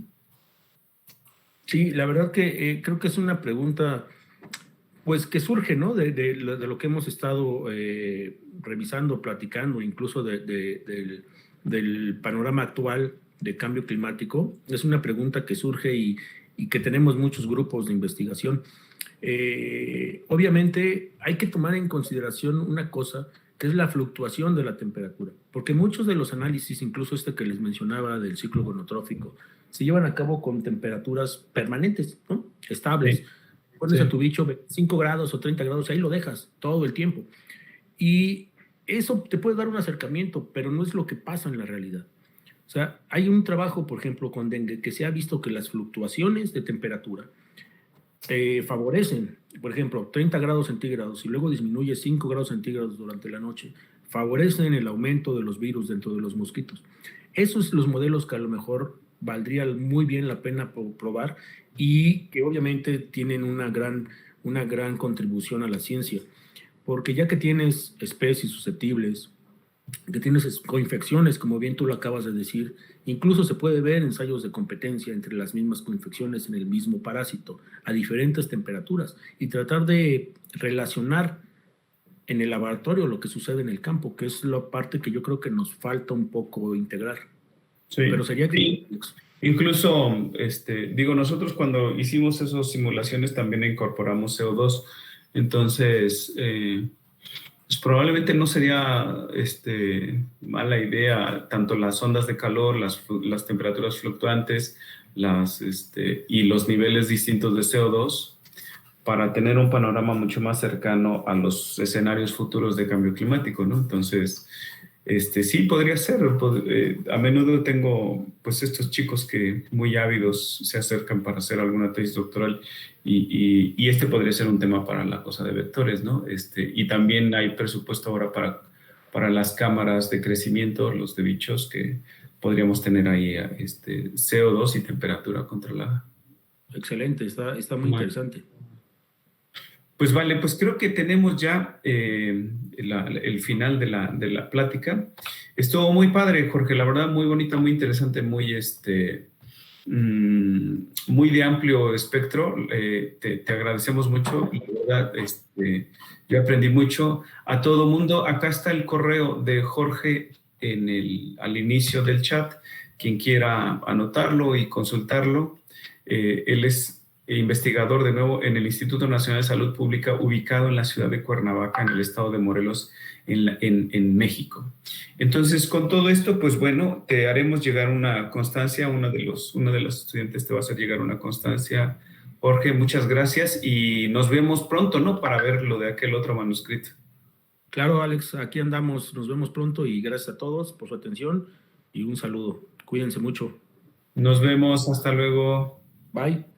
[SPEAKER 2] Sí, la verdad que creo que es una pregunta, pues, que surge, ¿no? De lo que hemos estado revisando, platicando, incluso del panorama actual de cambio climático. Es una pregunta que surge y que tenemos muchos grupos de investigación. Obviamente hay que tomar en consideración una cosa, que es la fluctuación de la temperatura, porque muchos de los análisis, incluso que les mencionaba del ciclo gonotrófico, se llevan a cabo con temperaturas permanentes, ¿no? Estables. Sí. Pones a tu bicho 25 grados o 30 grados, ahí lo dejas todo el tiempo. Y eso te puede dar un acercamiento, pero no es lo que pasa en la realidad. O sea, hay un trabajo, por ejemplo, con dengue, que se ha visto que las fluctuaciones de temperatura favorecen, por ejemplo, 30 grados centígrados y luego disminuye 5 grados centígrados durante la noche, favorecen el aumento de los virus dentro de los mosquitos. Esos son los modelos que a lo mejor valdría muy bien la pena probar y que obviamente tienen una gran contribución a la ciencia, porque ya que tienes especies susceptibles, que tienes coinfecciones, como bien tú lo acabas de decir, incluso se puede ver ensayos de competencia entre las mismas coinfecciones en el mismo parásito a diferentes temperaturas y tratar de relacionar en el laboratorio lo que sucede en el campo, que es la parte que yo creo que nos falta un poco integrar.
[SPEAKER 1] Sí. Pero sería que... Sí. Incluso, nosotros cuando hicimos esas simulaciones también incorporamos CO2, entonces... pues probablemente no sería mala idea tanto las ondas de calor, las temperaturas fluctuantes y los niveles distintos de CO2 para tener un panorama mucho más cercano a los escenarios futuros de cambio climático, ¿no? Entonces, sí podría ser. A menudo tengo pues estos chicos que muy ávidos se acercan para hacer alguna tesis doctoral y podría ser un tema para la cosa de vectores, ¿no? Y también hay presupuesto ahora para las cámaras de crecimiento, los de bichos, que podríamos tener ahí CO2 y temperatura controlada.
[SPEAKER 2] Excelente, está muy interesante.
[SPEAKER 1] Pues vale, pues creo que tenemos ya el final de la plática. Estuvo muy padre, Jorge, la verdad, muy bonita, muy interesante, muy de amplio espectro. Te agradecemos mucho. La verdad, yo aprendí mucho. A todo mundo, acá está el correo de Jorge al inicio del chat. Quien quiera anotarlo y consultarlo. Él es investigador de nuevo en el Instituto Nacional de Salud Pública, ubicado en la ciudad de Cuernavaca, en el estado de Morelos, en México. Entonces, con todo esto, pues bueno, te haremos llegar una constancia, uno de los estudiantes te va a hacer llegar una constancia. Jorge, muchas gracias y nos vemos pronto, ¿no? Para ver lo de aquel otro manuscrito.
[SPEAKER 2] Claro, Alex, aquí andamos, nos vemos pronto y gracias a todos por su atención y un saludo. Cuídense mucho.
[SPEAKER 1] Nos vemos, hasta luego.
[SPEAKER 2] Bye.